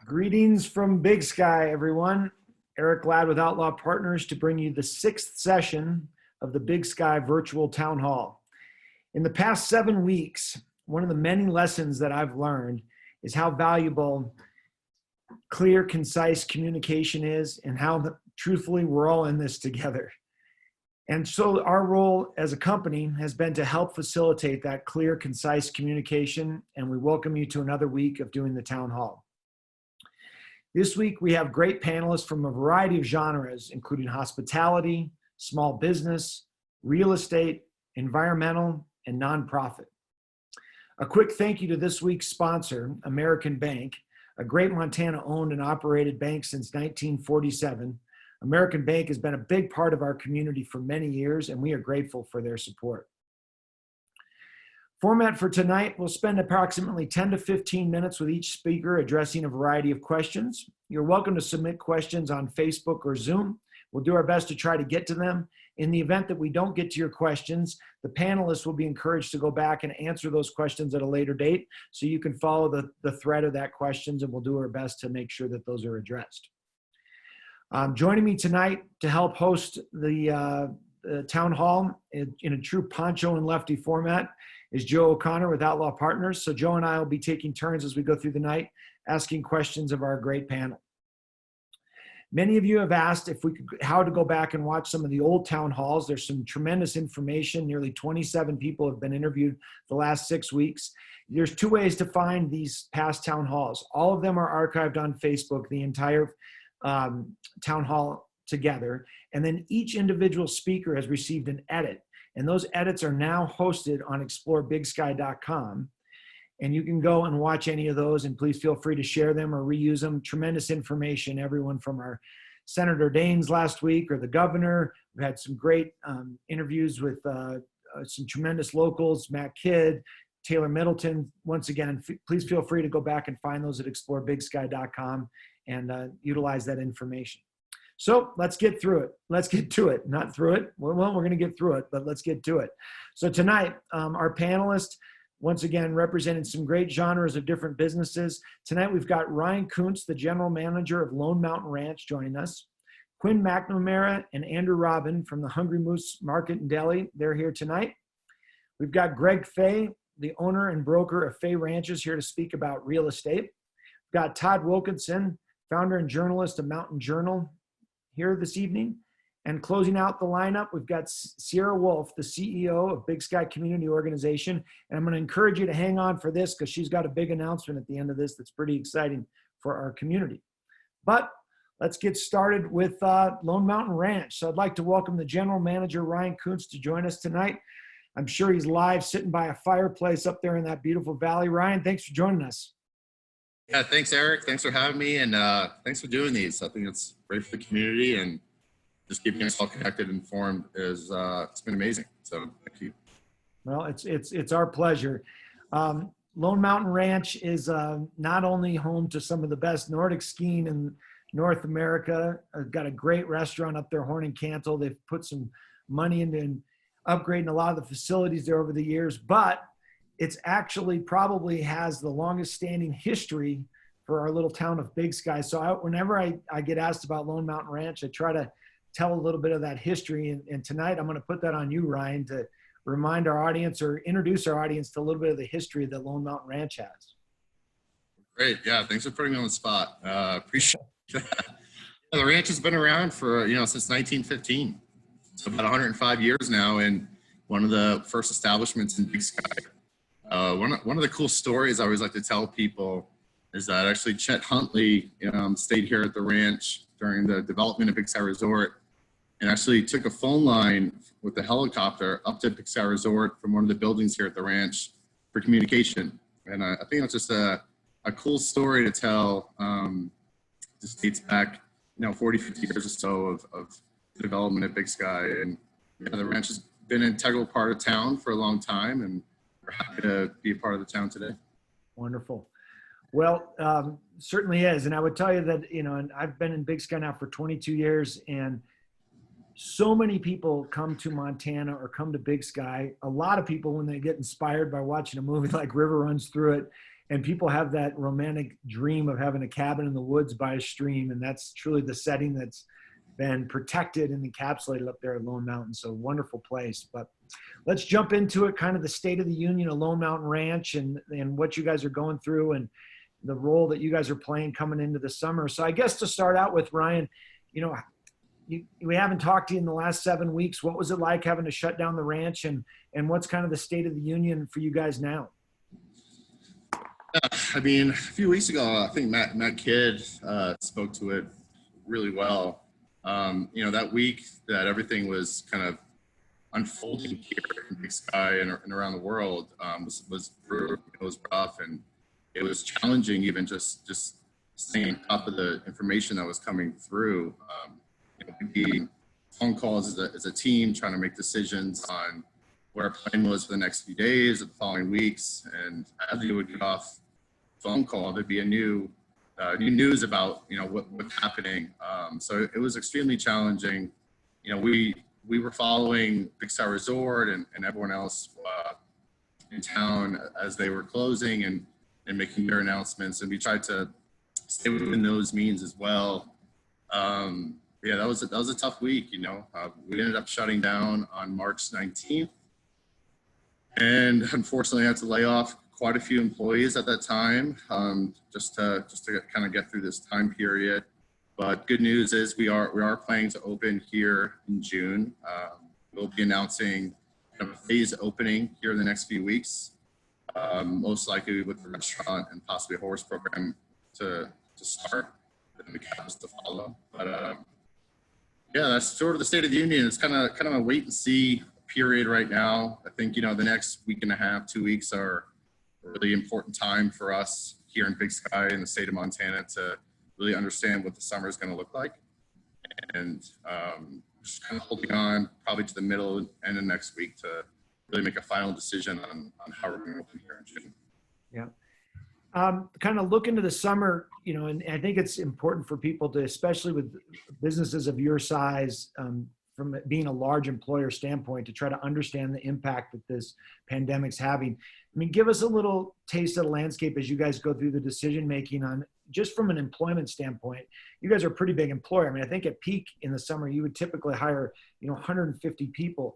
Greetings from BigSky, everyone. Eric Ladd with Outlaw Partners to bring you the 6th session of the BigSky Virtual Town Hall. In the past 7 weeks, one of the many lessons that I've learned is how valuable clear, concise communication is and how truthfully we're all in this together. And so our role as a company has been to help facilitate that clear, concise communication, and we welcome you to another week of doing the Town Hall. This week, we have great panelists from a variety of genres, including hospitality, small business, real estate, environmental, and nonprofit. A quick thank you to this week's sponsor, American Bank, a great Montana-owned and operated bank since 1947. American Bank has been a big part of our community for many years, and we are grateful for their support. Format for tonight, we'll spend approximately 10 to 15 minutes with each speaker addressing a variety of questions. You're welcome to submit questions on Facebook or Zoom. We'll do our best to try to get to them. In the event that we don't get to your questions, the panelists will be encouraged to go back and answer those questions at a later date so you can follow the thread of that questions, and we'll do our best to make sure that those are addressed. Joining me tonight to help host the town hall in a true Poncho and Lefty format is Joe O'Connor with Outlaw Partners. So Joe and I will be taking turns as we go through the night, asking questions of our great panel. Many of you have asked how to go back and watch some of the old town halls. There's some tremendous information. Nearly 27 people have been interviewed the last 6 weeks. There's 2 ways to find these past town halls. All of them are archived on Facebook, the entire town hall together. And then each individual speaker has received an edit. And those edits are now hosted on explorebigsky.com. And you can go and watch any of those, and please feel free to share them or reuse them. Tremendous information, everyone from our Senator Daines last week or the governor. We've had some great interviews with some tremendous locals, Matt Kidd, Taylor Middleton. Once again, please feel free to go back and find those at explorebigsky.com and utilize that information. So let's get through it. Let's get to it. Not through it. Well, we're going to get through it, but let's get to it. So tonight, our panelists, once again, representing some great genres of different businesses. Tonight, we've got Ryan Kunz, the general manager of Lone Mountain Ranch, joining us. Quinn McNamara and Andrew Robin from the Hungry Moose Market in Deli. They're here tonight. We've got Greg Fay, the owner and broker of Fay Ranches, here to speak about real estate. We've got Todd Wilkinson, founder and journalist of Mountain Journal, here this evening. And closing out the lineup, we've got Ciara Wolfe, the CEO of BigSky Community Organization. And I'm going to encourage you to hang on for this because she's got a big announcement at the end of this that's pretty exciting for our community. But let's get started with Lone Mountain Ranch. So I'd like to welcome the general manager, Ryan Kunz, to join us tonight. I'm sure he's live sitting by a fireplace up there in that beautiful valley. Ryan, thanks for joining us. Yeah, thanks, Eric. Thanks for having me, and thanks for doing these. I think it's great for the community, and just keeping us all connected and informed is it's been amazing. So thank you. Well, it's our pleasure. Lone Mountain Ranch is not only home to some of the best Nordic skiing in North America. Got a great restaurant up there, Horn and Cantle. They've put some money into upgrading a lot of the facilities there over the years, but it's actually probably has the longest standing history for our little town of BigSky. So whenever I get asked about Lone Mountain Ranch, I try to tell a little bit of that history. And tonight I'm going to put that on you, Ryan, to remind our audience or introduce our audience to a little bit of the history that Lone Mountain Ranch has. Great. Yeah. Thanks for putting me on the spot. Appreciate that. The ranch has been around for, since 1915. So about 105 years now, and one of the first establishments in BigSky. One of the cool stories I always like to tell people is that actually Chet Huntley stayed here at the ranch during the development of BigSky Resort and actually took a phone line with the helicopter up to BigSky Resort from one of the buildings here at the ranch for communication. And I think it's just a cool story to tell. This dates back, 40, 50 years or so of the development at BigSky. And the ranch has been an integral part of town for a long time, and we're happy to be a part of the town today. Wonderful. Well, certainly is. And I would tell you that, and I've been in BigSky now for 22 years, and so many people come to Montana or come to BigSky. A lot of people, when they get inspired by watching a movie like River Runs Through It, And people have that romantic dream of having a cabin in the woods by a stream. And that's truly the setting that's been protected and encapsulated up there at Lone Mountain. So wonderful place. But let's jump into it, kind of the state of the union of Lone Mountain Ranch and what you guys are going through and the role that you guys are playing coming into the summer. So I guess to start out with, Ryan, we haven't talked to you in the last 7 weeks. What was it like having to shut down the ranch, and what's kind of the state of the union for you guys now? I mean, a few weeks ago, I think Matt Kidd spoke to it really well. That week that everything was kind of unfolding here in BigSky and around the world was brutal. It was rough, and it was challenging even just staying on top of the information that was coming through. We'd be phone calls as a team trying to make decisions on what our plan was for the next few days or the following weeks. And as we would get off phone call, there'd be a new news about what's happening. So it was extremely challenging. We were following BigSky Resort and everyone else in town as they were closing and making their announcements, and we tried to stay within those means as well. That was a tough week. We ended up shutting down on March 19th, and unfortunately had to lay off quite a few employees at that time, just to kind of get through this time period. But good news is we are planning to open here in June. We'll be announcing kind of a phased opening here in the next few weeks, most likely with the restaurant and possibly a horse program to start, and the cabins to follow. But that's sort of the state of the union. It's kind of a wait and see period right now. I think the next week and a half, 2 weeks are a really important time for us here in BigSky in the state of Montana to really understand what the summer is going to look like, and just kind of holding on probably to the middle and the next week to really make a final decision on how we're going to open here in June. Yeah. Kind of look into the summer, and I think it's important for people to, especially with businesses of your size, from being a large employer standpoint, to try to understand the impact that this pandemic's having. I mean, give us a little taste of the landscape as you guys go through the decision-making on, just from an employment standpoint. You guys are a pretty big employer. I mean, I think at peak in the summer, you would typically hire, 150 people.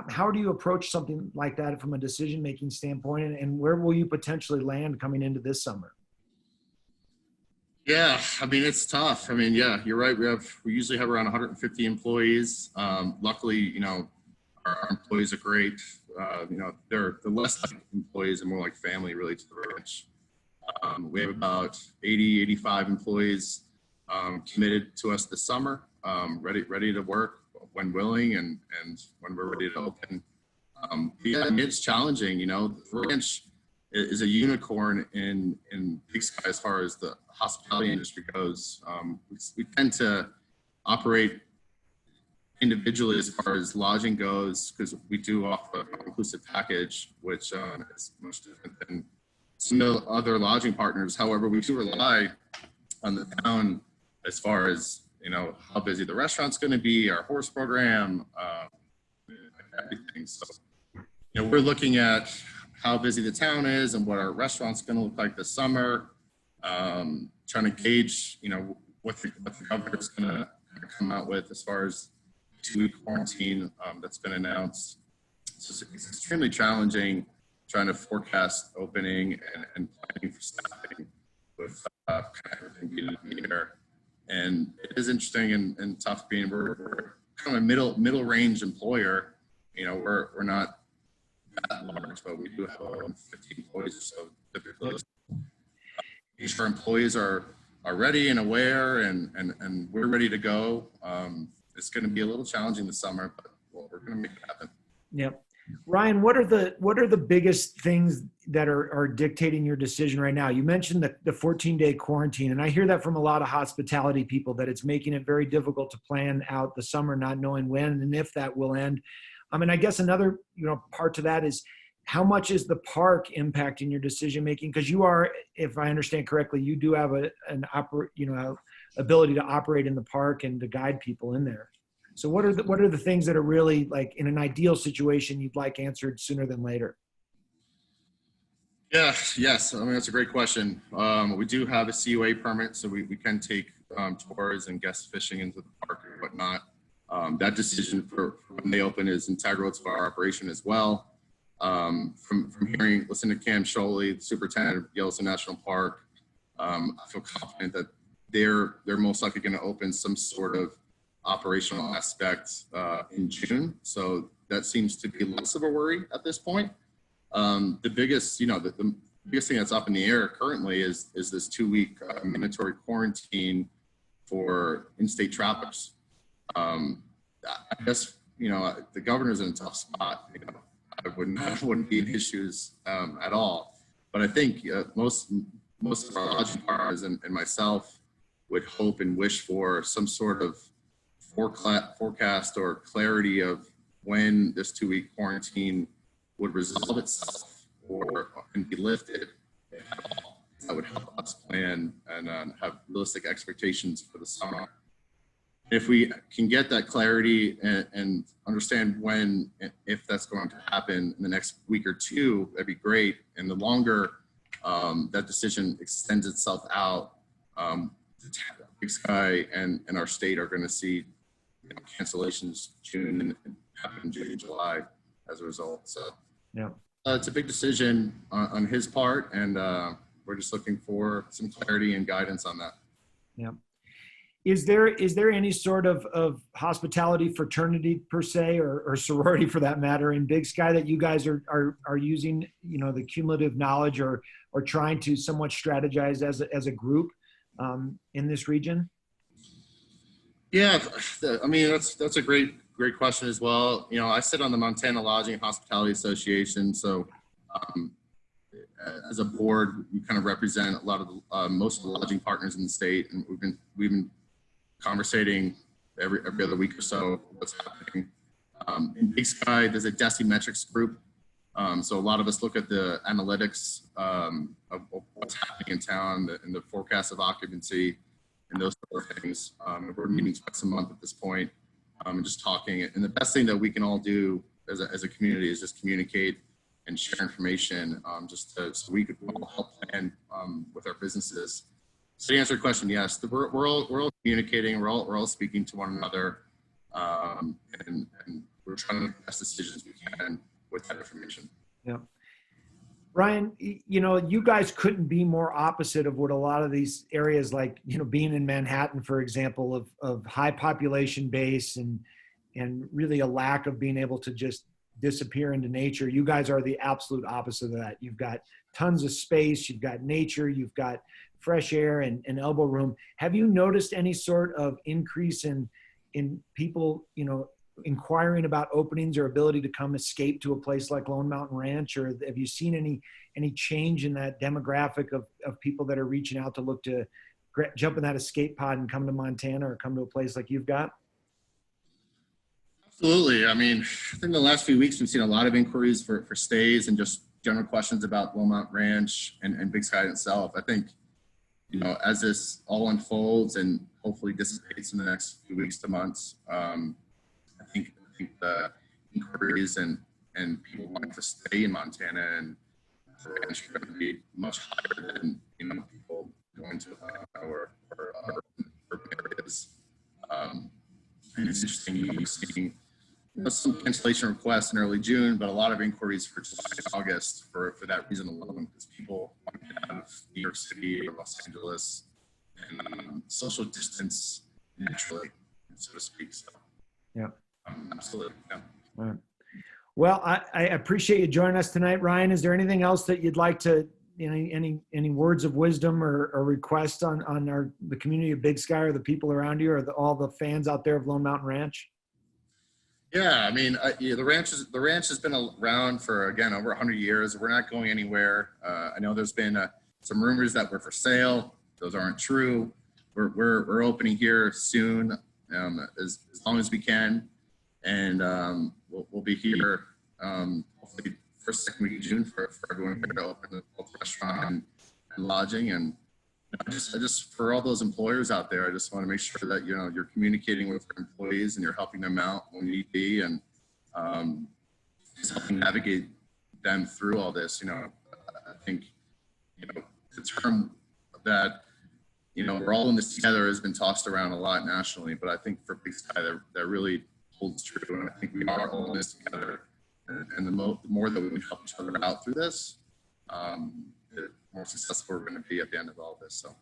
How do you approach something like that from a decision-making standpoint, and where will you potentially land coming into this summer? Yeah, I mean, it's tough. I mean, yeah, you're right. We usually have around 150 employees. Luckily, our employees are great. They're less like employees and more like family, really, to the ranch. We have about 80, 85 employees committed to us this summer, ready to work when willing and when we're ready to open. It's challenging. The ranch is a unicorn in BigSky as far as the hospitality industry goes. We tend to operate individually as far as lodging goes, because we do offer an inclusive package, which is much different than some other lodging partners. However, we do rely on the town as far as how busy the restaurant's going to be, our horse program, everything. So we're looking at how busy the town is and what our restaurant's going to look like this summer, trying to gauge what the governor's going to come out with as far as 2-week quarantine that's been announced. So it's extremely challenging trying to forecast opening and planning for staffing with kind of everything being up in the air. And it is interesting and tough being we're kind of a middle range employer. We're not that large, but we do have 15 employees or so typically. Each of our employees are ready and aware, and we're ready to go. It's going to be a little challenging this summer, but we're going to make it happen. Yep. Ryan, what are the biggest things that are dictating your decision right now? You mentioned the 14-day quarantine, and I hear that from a lot of hospitality people, that it's making it very difficult to plan out the summer, not knowing when and if that will end. I guess another part to that is, how much is the park impacting your decision making? Because you are, if I understand correctly, you do have an ability to operate in the park and to guide people in there. So what are the things that are really, like, in an ideal situation you'd like answered sooner than later? Yeah, yes. I mean, that's a great question. We do have a CUA permit, so we can take tours and guest fishing into the park and whatnot. That decision for when they open is integral to our operation as well. From listening to Cam Sholey, the superintendent of Yellowstone National Park, I feel confident that they're most likely going to open some sort of operational aspect in June. So that seems to be less of a worry at this point. The biggest, the biggest thing that's up in the air currently is this 2-week mandatory quarantine for in-state travelers. I guess, the governor's in a tough spot. I wouldn't be in issues at all. But I think most of our lodging partners and myself would hope and wish for some sort of forecast or clarity of when this 2-week quarantine would resolve itself or can be lifted at all. That would help us plan and have realistic expectations for the summer. If we can get that clarity and understand when, if that's going to happen in the next week or two, that'd be great. And the longer that decision extends itself out, BigSky and our state are going to see cancellations June and happen June, July as a result. So yeah, it's a big decision on his part, and we're just looking for some clarity and guidance on that. Yeah. Is there any sort of hospitality fraternity per se, or sorority for that matter, in BigSky that you guys are using, the cumulative knowledge or trying to somewhat strategize as a group in this region? Yeah, I mean, that's a great question as well. I sit on the Montana Lodging and Hospitality Association, so as a board, we kind of represent a lot of most of the lodging partners in the state, and we've been conversating every other week or so what's happening. In BigSky, there's a Desi metrics group, so a lot of us look at the analytics of what's happening in town and the forecast of occupancy and those sort of things. We're meeting twice a month at this point, and just talking. And the best thing that we can all do as a community is just communicate and share information, so we could all help plan with our businesses. So to answer your question, yes, we're all communicating, we're all speaking to one another, and we're trying to make the best decisions we can with that information. Yeah. Ryan, you guys couldn't be more opposite of what a lot of these areas, like, being in Manhattan, for example, of high population base and really a lack of being able to just disappear into nature. You guys are the absolute opposite of that. You've got tons of space, you've got nature, you've got fresh air and elbow room. Have you noticed any sort of increase in people, inquiring about openings or ability to come escape to a place like Lone Mountain Ranch? Or have you seen any change in that demographic of people that are reaching out to look to jump in that escape pod and come to Montana or come to a place like you've got? Absolutely. I mean, I think in the last few weeks, we've seen a lot of inquiries for stays and just general questions about Lone Mountain Ranch and BigSky itself. I think, as this all unfolds and hopefully dissipates in the next few weeks to months, I think the inquiries and people wanting to stay in Montana and the ranch are going to be much higher than people going to or urban areas. And it's interesting, you're seeing some cancellation requests in early June, but a lot of inquiries for July and August for that reason alone, because people want to have New York City or Los Angeles and social distance naturally, so to speak. So, yeah. Absolutely. Yeah. All right. Well, I appreciate you joining us tonight, Ryan. Is there anything else that you'd like to, any words of wisdom or requests on the community of BigSky or the people around you or all the fans out there of Lone Mountain Ranch? Yeah, I mean, the ranch has been around for, again, over 100 years. We're not going anywhere. I know there's been some rumors that we're for sale. Those aren't true. We're opening here soon, as long as we can. And we'll be here hopefully first, second week of June for everyone here to open the restaurant and lodging. And I just for all those employers out there, I just want to make sure that you're communicating with your employees and you're helping them out when need be, and just helping navigate them through all this. I think, you know, the term that, you know, we're all in this together has been tossed around a lot nationally, but I think for BigSky, that really holds true. And I think we are all in this together. And the more that we can help each other out through this, the more successful we're going to be at the end of all this. So.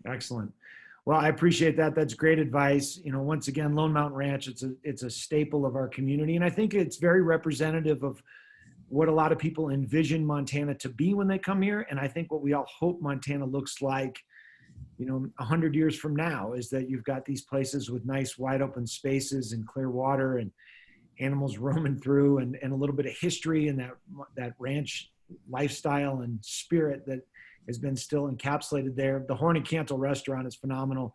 Excellent. Well, I appreciate that. That's great advice. You know, once again, Lone Mountain Ranch, it's a staple of our community. And I think it's very representative of what a lot of people envision Montana to be when they come here. And I think what we all hope Montana looks like, you know, 100 years from now, is that you've got these places with nice wide open spaces and clear water and animals roaming through, and a little bit of history and that ranch lifestyle and spirit that has been still encapsulated there. The Horn and Cantle restaurant is phenomenal.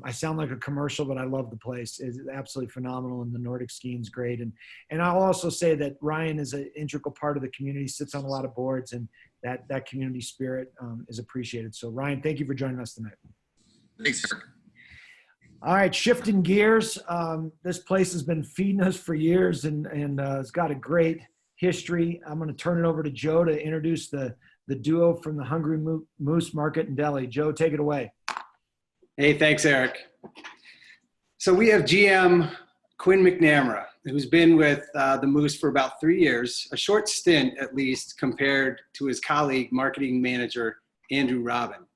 I sound like a commercial, but I love the place. It's absolutely phenomenal, and the Nordic skiing is great. And I'll also say that Ryan is an integral part of the community, sits on a lot of boards, and that community spirit is appreciated. So Ryan, thank you for joining us tonight. Thanks, sir. All right, shifting gears. This place has been feeding us for years, and it's got a great history. I'm going to turn it over to Joe to introduce the duo from the Hungry Moose Market in Deli. Joe, take it away. Hey, thanks, Eric. So we have GM Quinn McNamara, who's been with the Moose for about 3 years, a short stint at least compared to his colleague, marketing manager Andrew Robin,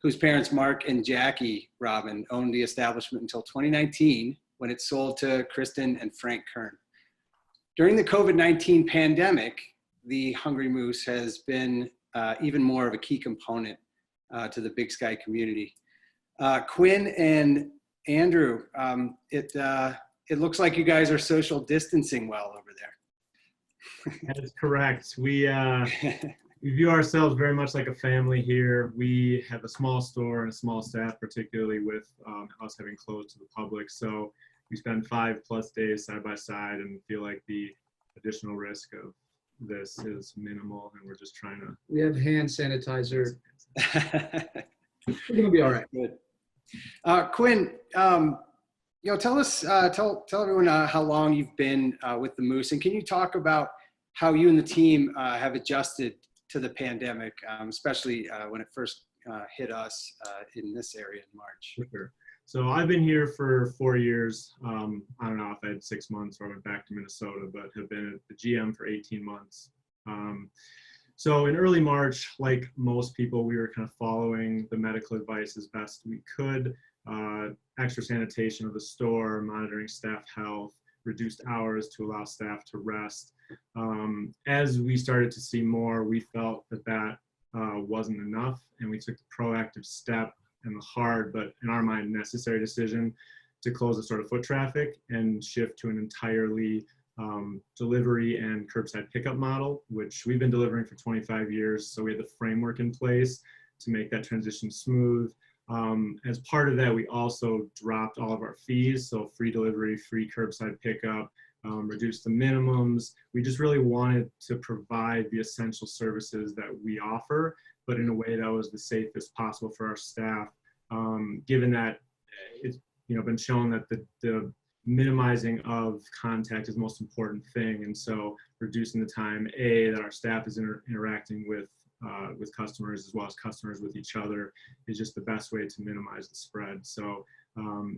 whose parents, Mark and Jackie Robin, owned the establishment until 2019, when it sold to Kristen and Frank Kern. During the COVID-19 pandemic, the Hungry Moose has been even more of a key component to the BigSky community. Quinn and Andrew, it looks like you guys are social distancing well over there. That is correct. We view ourselves very much like a family here. We have a small store and a small staff, particularly with us having closed to the public. So we spend 5+ days side by side and feel like the additional risk of this is minimal, and we're just trying to. We have hand sanitizer. We're gonna be all right. Good. Quinn, you know, tell everyone how long you've been with the Moose, and can you talk about how you and the team have adjusted to the pandemic, especially when it first hit us in this area in March? Sure. So I've been here for 4 years. I don't know if I had 6 months or I went back to Minnesota, but have been the GM for 18 months. So in early March, like most people, we were kind of following the medical advice as best we could. Extra sanitation of the store, monitoring staff health, reduced hours to allow staff to rest. As we started to see more, we felt that wasn't enough, and we took the proactive step and the hard, but in our mind, necessary decision to close the sort of foot traffic and shift to an entirely delivery and curbside pickup model, which we've been delivering for 25 years. So we had the framework in place to make that transition smooth. As part of that, we also dropped all of our fees. So free delivery, free curbside pickup, reduced the minimums. We just really wanted to provide the essential services that we offer, but in a way that was the safest possible for our staff, given that it's been shown that the minimizing of contact is the most important thing. And so reducing the time, that our staff is interacting with customers as well as customers with each other is just the best way to minimize the spread. So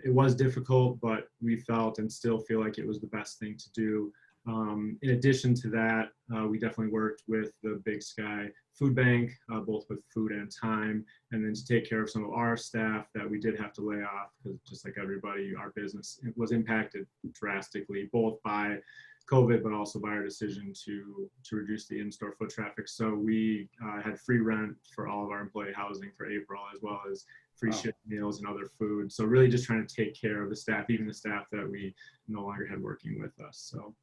it was difficult, but we felt and still feel like it was the best thing to do. In addition to that, we definitely worked with the BigSky food bank, both with food and time, and then to take care of some of our staff that we did have to lay off, because just like everybody, our business was impacted drastically, both by COVID, but also by our decision to reduce the in-store foot traffic. So we had free rent for all of our employee housing for April, as well as free shift meals and other food. So really just trying to take care of the staff, even the staff that we no longer had working with us. So.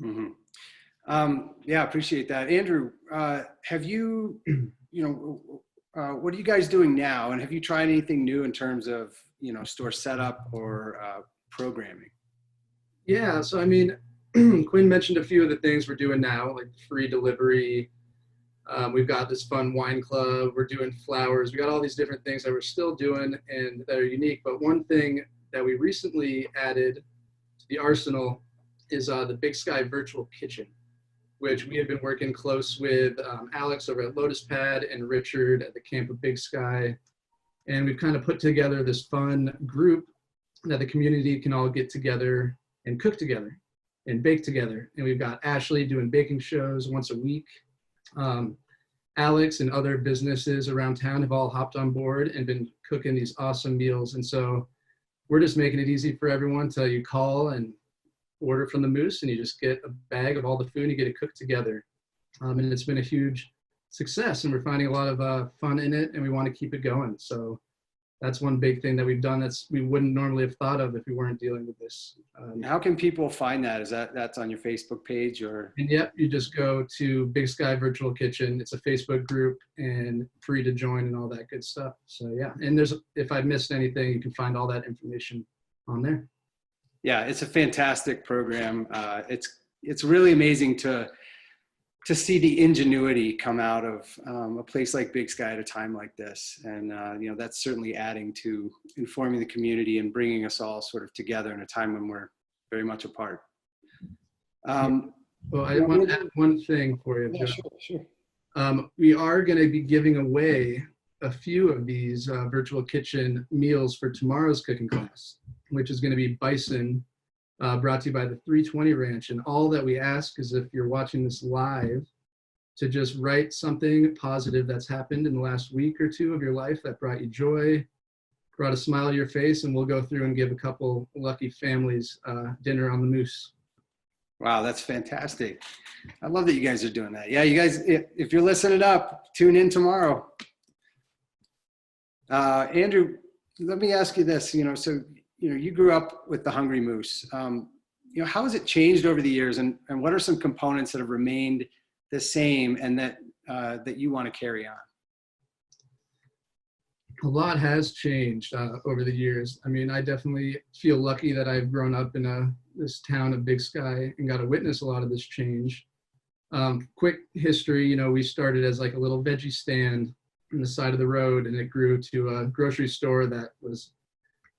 Mm-hmm. Yeah, appreciate that. Andrew, have you, what are you guys doing now? And have you tried anything new in terms of, store setup or programming? Yeah, so I mean, Quinn mentioned a few of the things we're doing now, like free delivery. We've got this fun wine club. We're doing flowers. We got all these different things that we're still doing and that are unique. But one thing that we recently added to the arsenal is the BigSky virtual kitchen. which we have been working close with Alex over at Lotus Pad and Richard at the camp of BigSky. And we've kind of put together this fun group that the community can all get together and cook together and bake together. And we've got Ashley doing baking shows once a week. Alex and other businesses around town have all hopped on board and been cooking these awesome meals. And so we're just making it easy for everyone to you call and order from the Moose, and you just get a bag of all the food and you get it cooked together. And it's been a huge success, and we're finding a lot of fun in it, and we want to keep it going. So that's one big thing that we've done that's we wouldn't normally have thought of if we weren't dealing with this. How can people find that? Is that's on your Facebook page or? And yep, you just go to BigSky Virtual Kitchen. It's a Facebook group and free to join and all that good stuff. So yeah, and there's if I missed anything, you can find all that information on there. Yeah, it's a fantastic program. It's really amazing to see the ingenuity come out of a place like BigSky at a time like this. And, you know, that's certainly adding to informing the community and bringing us all sort of together in a time when we're very much apart. Well, I want to add one thing for you, Yeah, Joe. sure. We are going to be giving away a few of these virtual kitchen meals for tomorrow's cooking class, which is going to be bison, brought to you by the 320 Ranch. And all that we ask is if you're watching this live, to just write something positive that's happened in the last week or two of your life that brought you joy, brought a smile to your face, and we'll go through and give a couple lucky families dinner on the Moose. Wow, that's fantastic. I love that you guys are doing that. Yeah, you guys, if you're listening up, tune in tomorrow. Andrew, let me ask you this, you know, so, you know, you grew up with the Hungry Moose. You know, how has it changed over the years, and what are some components that have remained the same and that you want to carry on? A lot has changed over the years. I mean, I definitely feel lucky that I've grown up in this town of BigSky and got to witness a lot of this change. Quick history, you know, we started as like a little veggie stand on the side of the road, and it grew to a grocery store that was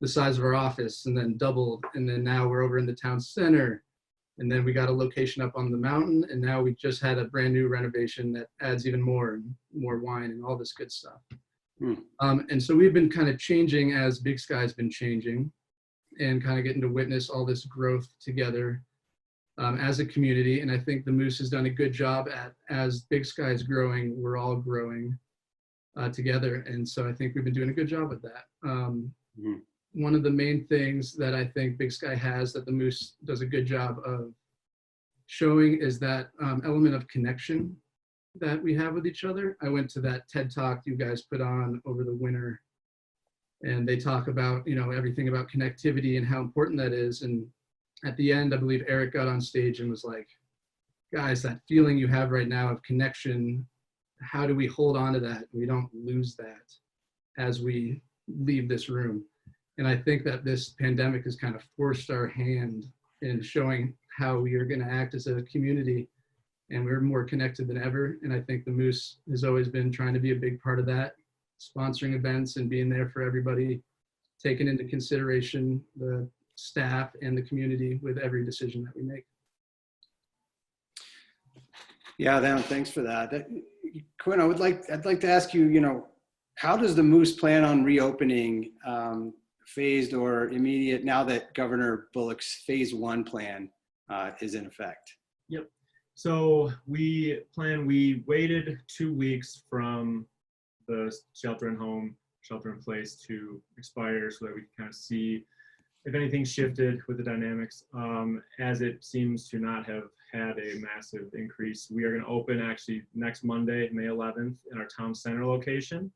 the size of our office and then doubled. And then now we're over in the town center. And then we got a location up on the mountain. And now we just had a brand new renovation that adds even more and more wine and all this good stuff. And so we've been kind of changing as BigSky's been changing and kind of getting to witness all this growth together as a community. And I think the Moose has done a good job as BigSky is growing, we're all growing together. And so I think we've been doing a good job of that. One of the main things that I think BigSky has that the Moose does a good job of showing is that element of connection that we have with each other. I went to that TED Talk you guys put on over the winter, and they talk about, you know, everything about connectivity and how important that is. And at the end, I believe Eric got on stage and was like, guys, that feeling you have right now of connection, how do we hold on to that? We don't lose that as we leave this room. And I think that this pandemic has kind of forced our hand in showing how we are going to act as a community, and we're more connected than ever. And I think the Moose has always been trying to be a big part of that, sponsoring events and being there for everybody, taking into consideration the staff and the community with every decision that we make. Yeah, Dan, thanks for that. Quinn, I'd like to ask you, you know, how does the Moose plan on reopening phased or immediate now that Governor Bullock's phase 1 plan is in effect? Yep. So we waited 2 weeks from the shelter in place to expire so that we can kind of see if anything shifted with the dynamics. As it seems to not have had a massive increase, we are going to open actually next Monday, May 11th, in our town center location.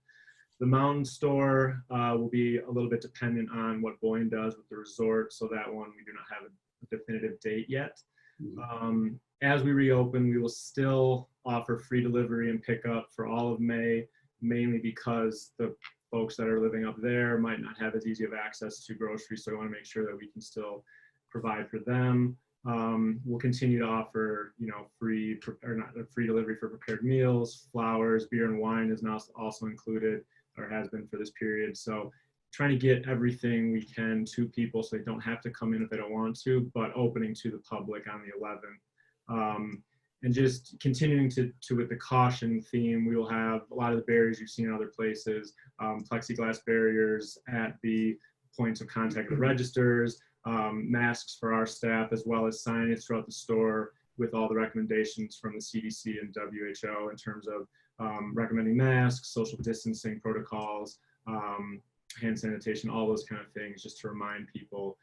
The mountain store will be a little bit dependent on what Boyne does with the resort, so that one we do not have a definitive date yet. As we reopen, we will still offer free delivery and pickup for all of May, mainly because the folks that are living up there might not have as easy of access to groceries, so I want to make sure that we can still provide for them. We'll continue to offer, you know, free delivery for prepared meals, flowers, beer and wine is now also included, or has been for this period. So trying to get everything we can to people so they don't have to come in if they don't want to, but opening to the public on the 11th. and just continuing to with the caution theme, we will have a lot of the barriers you've seen in other places, plexiglass barriers at the points of contact with registers, masks for our staff, as well as signage throughout the store with all the recommendations from the CDC and WHO in terms of recommending masks, social distancing protocols, hand sanitation, all those kind of things, just to remind people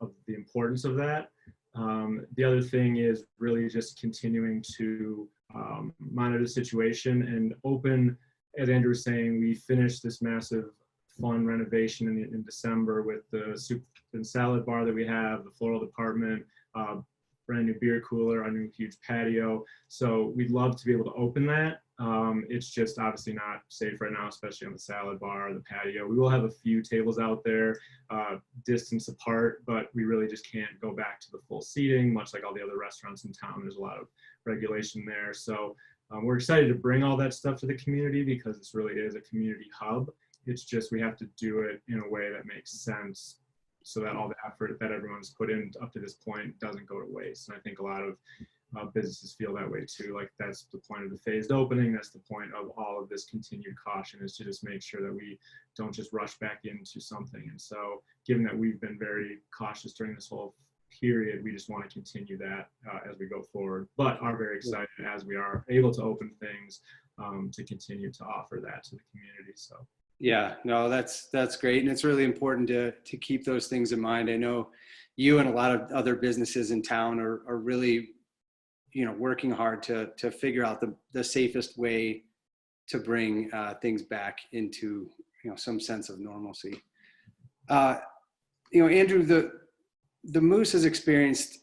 of the importance of that. The other thing is really just continuing to monitor the situation and open, as Andrew was saying, we finished this massive fun renovation in December with the soup and salad bar that we have, the floral department, brand new beer cooler, our new huge patio. So we'd love to be able to open that. It's just obviously not safe right now, especially on the salad bar, the patio. We will have a few tables out there, distance apart, but we really just can't go back to the full seating, much like all the other restaurants in town. There's a lot of regulation there. So we're excited to bring all that stuff to the community because this really is a community hub. It's just we have to do it in a way that makes sense so that all the effort that everyone's put in up to this point doesn't go to waste. And I think a lot of businesses feel that way too. Like that's the point of the phased opening. That's the point of all of this continued caution, is to just make sure that we don't just rush back into something. And so given that we've been very cautious during this whole period, we just want to continue that as we go forward, but are very excited as we are able to open things to continue to offer that to the community. So. Yeah, no, that's great. And it's really important to keep those things in mind. I know you and a lot of other businesses in town are really, working hard to figure out the safest way to bring things back into, some sense of normalcy. Andrew, the Moose has experienced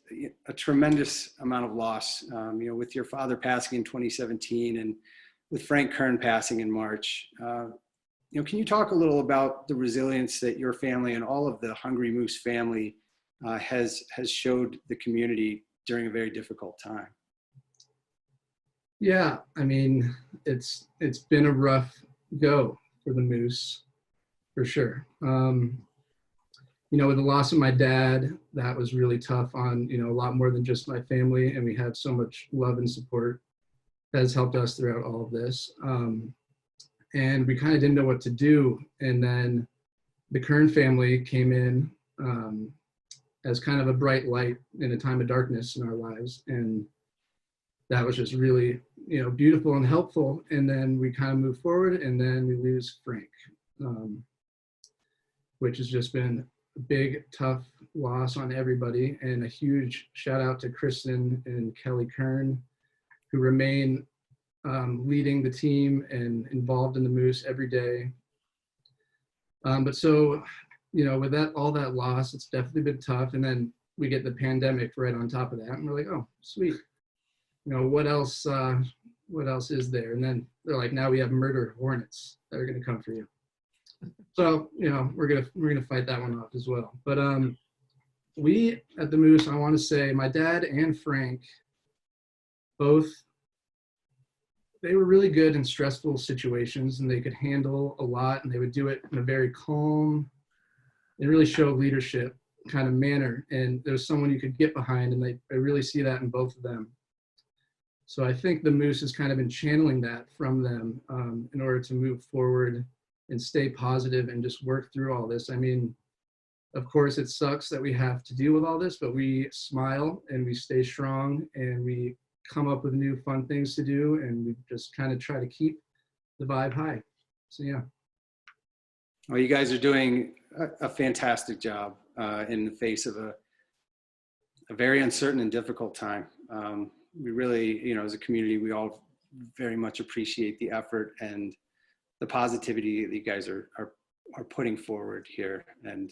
a tremendous amount of loss, with your father passing in 2017 and with Frank Kern passing in March. Can you talk a little about the resilience that your family and all of the Hungry Moose family has showed the community during a very difficult time? Yeah, I mean, it's been a rough go for the Moose, for sure. With the loss of my dad, that was really tough on, a lot more than just my family, and we had so much love and support that has helped us throughout all of this. And we kind of didn't know what to do. And then the Kern family came in as kind of a bright light in a time of darkness in our lives. And that was just really, beautiful and helpful. And then we kind of move forward, and then we lose Frank, which has just been a big, tough loss on everybody. And a huge shout out to Kristen and Kelly Kern, who remain leading the team and involved in the Moose every day. But so, with all that loss, it's definitely been tough. And then we get the pandemic right on top of that, and we're like, oh, sweet. What else is there? And then they're like, now we have murder hornets that are going to come for you. So, we're gonna fight that one off as well. But we at the Moose, I want to say, my dad and Frank both, they were really good in stressful situations, and they could handle a lot, and they would do it in a very calm and really show leadership kind of manner. And there's someone you could get behind, and I really see that in both of them. So I think the Moose has kind of been channeling that from them in order to move forward and stay positive and just work through all this. I mean, of course, it sucks that we have to deal with all this, but we smile and we stay strong, and we come up with new fun things to do, and we just kind of try to keep the vibe high. So yeah. Well, you guys are doing a fantastic job in the face of a very uncertain and difficult time. We really, as a community, we all very much appreciate the effort and the positivity that you guys are putting forward here. And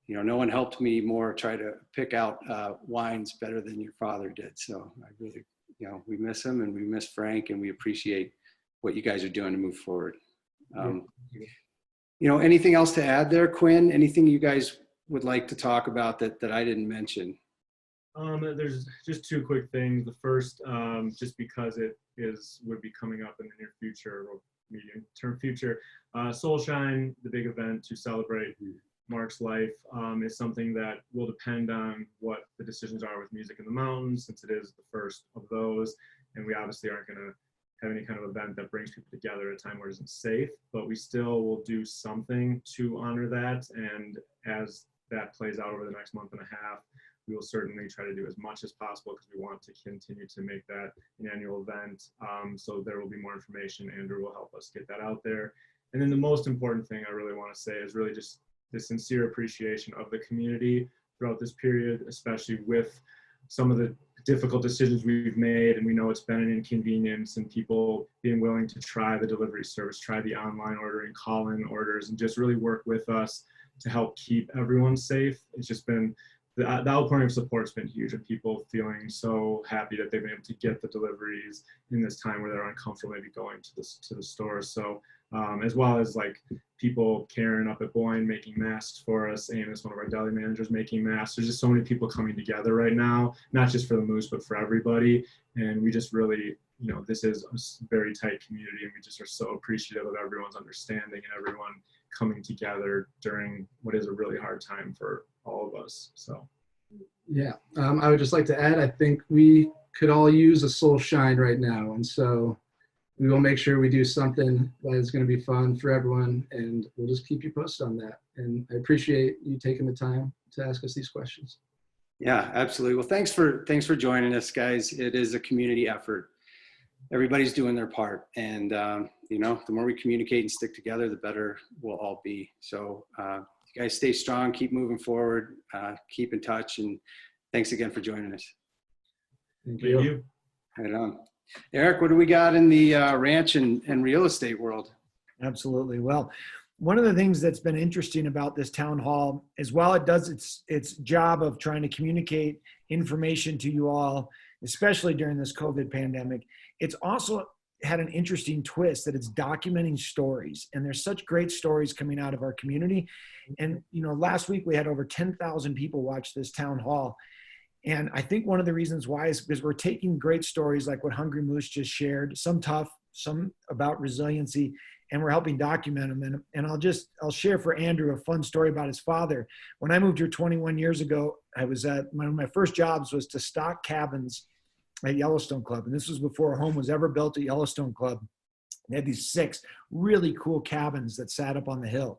no one helped me more try to pick out wines better than your father did. So I really, we miss him, and we miss Frank, and we appreciate what you guys are doing to move forward. Anything else to add there, Quinn? Anything you guys would like to talk about that I didn't mention? There's just two quick things. The first, just because it would be coming up in the near future or medium-term future, Soul Shine, the big event to celebrate Mark's life is something that will depend on what the decisions are with Music in the Mountains, since it is the first of those. And we obviously aren't going to have any kind of event that brings people together at a time where it isn't safe, but we still will do something to honor that. And as that plays out over the next month and a half, we will certainly try to do as much as possible because we want to continue to make that an annual event. So there will be more information. Andrew will help us get that out there. And then the most important thing I really want to say is really just the sincere appreciation of the community throughout this period, especially with some of the difficult decisions we've made. And we know it's been an inconvenience, and people being willing to try the delivery service, try the online ordering, call-in orders, and just really work with us to help keep everyone safe. It's just been, the outpouring of support has been huge, and people feeling so happy that they've been able to get the deliveries in this time where they're uncomfortable maybe going to the stores. So as well as like people, Karen up at Boyne making masks for us, Amos, one of our deli managers, making masks. There's just so many people coming together right now, not just for the Moose, but for everybody. And we just really, you know, this is a very tight community, and we just are so appreciative of everyone's understanding and everyone coming together during what is a really hard time for all of us. So Yeah, I would just like to add, I think we could all use a soul shine right now. And so we will make sure we do something that is going to be fun for everyone, and we'll just keep you posted on that. And I appreciate you taking the time to ask us these questions. Yeah, absolutely. Well, thanks for joining us, guys. It is a community effort. Everybody's doing their part, and you know, the more we communicate and stick together, the better we'll all be. So you guys stay strong, keep moving forward, keep in touch, and thanks again for joining us. thank you. Right on. Eric, what do we got in the ranch and real estate world? Absolutely. Well, one of the things that's been interesting about this town hall is while it does its job of trying to communicate information to you all, especially during this COVID pandemic, it's also had an interesting twist that it's documenting stories. And there's such great stories coming out of our community. And, you know, last week we had over 10,000 people watch this town hall. And I think one of the reasons why is because we're taking great stories like what Hungry Moose just shared, some tough, some about resiliency, and we're helping document them. And I'll share for Andrew a fun story about his father. When I moved here 21 years ago, I was at one of my first jobs was to stock cabins at Yellowstone Club. And this was before a home was ever built at Yellowstone Club. They had these 6 really cool cabins that sat up on the hill.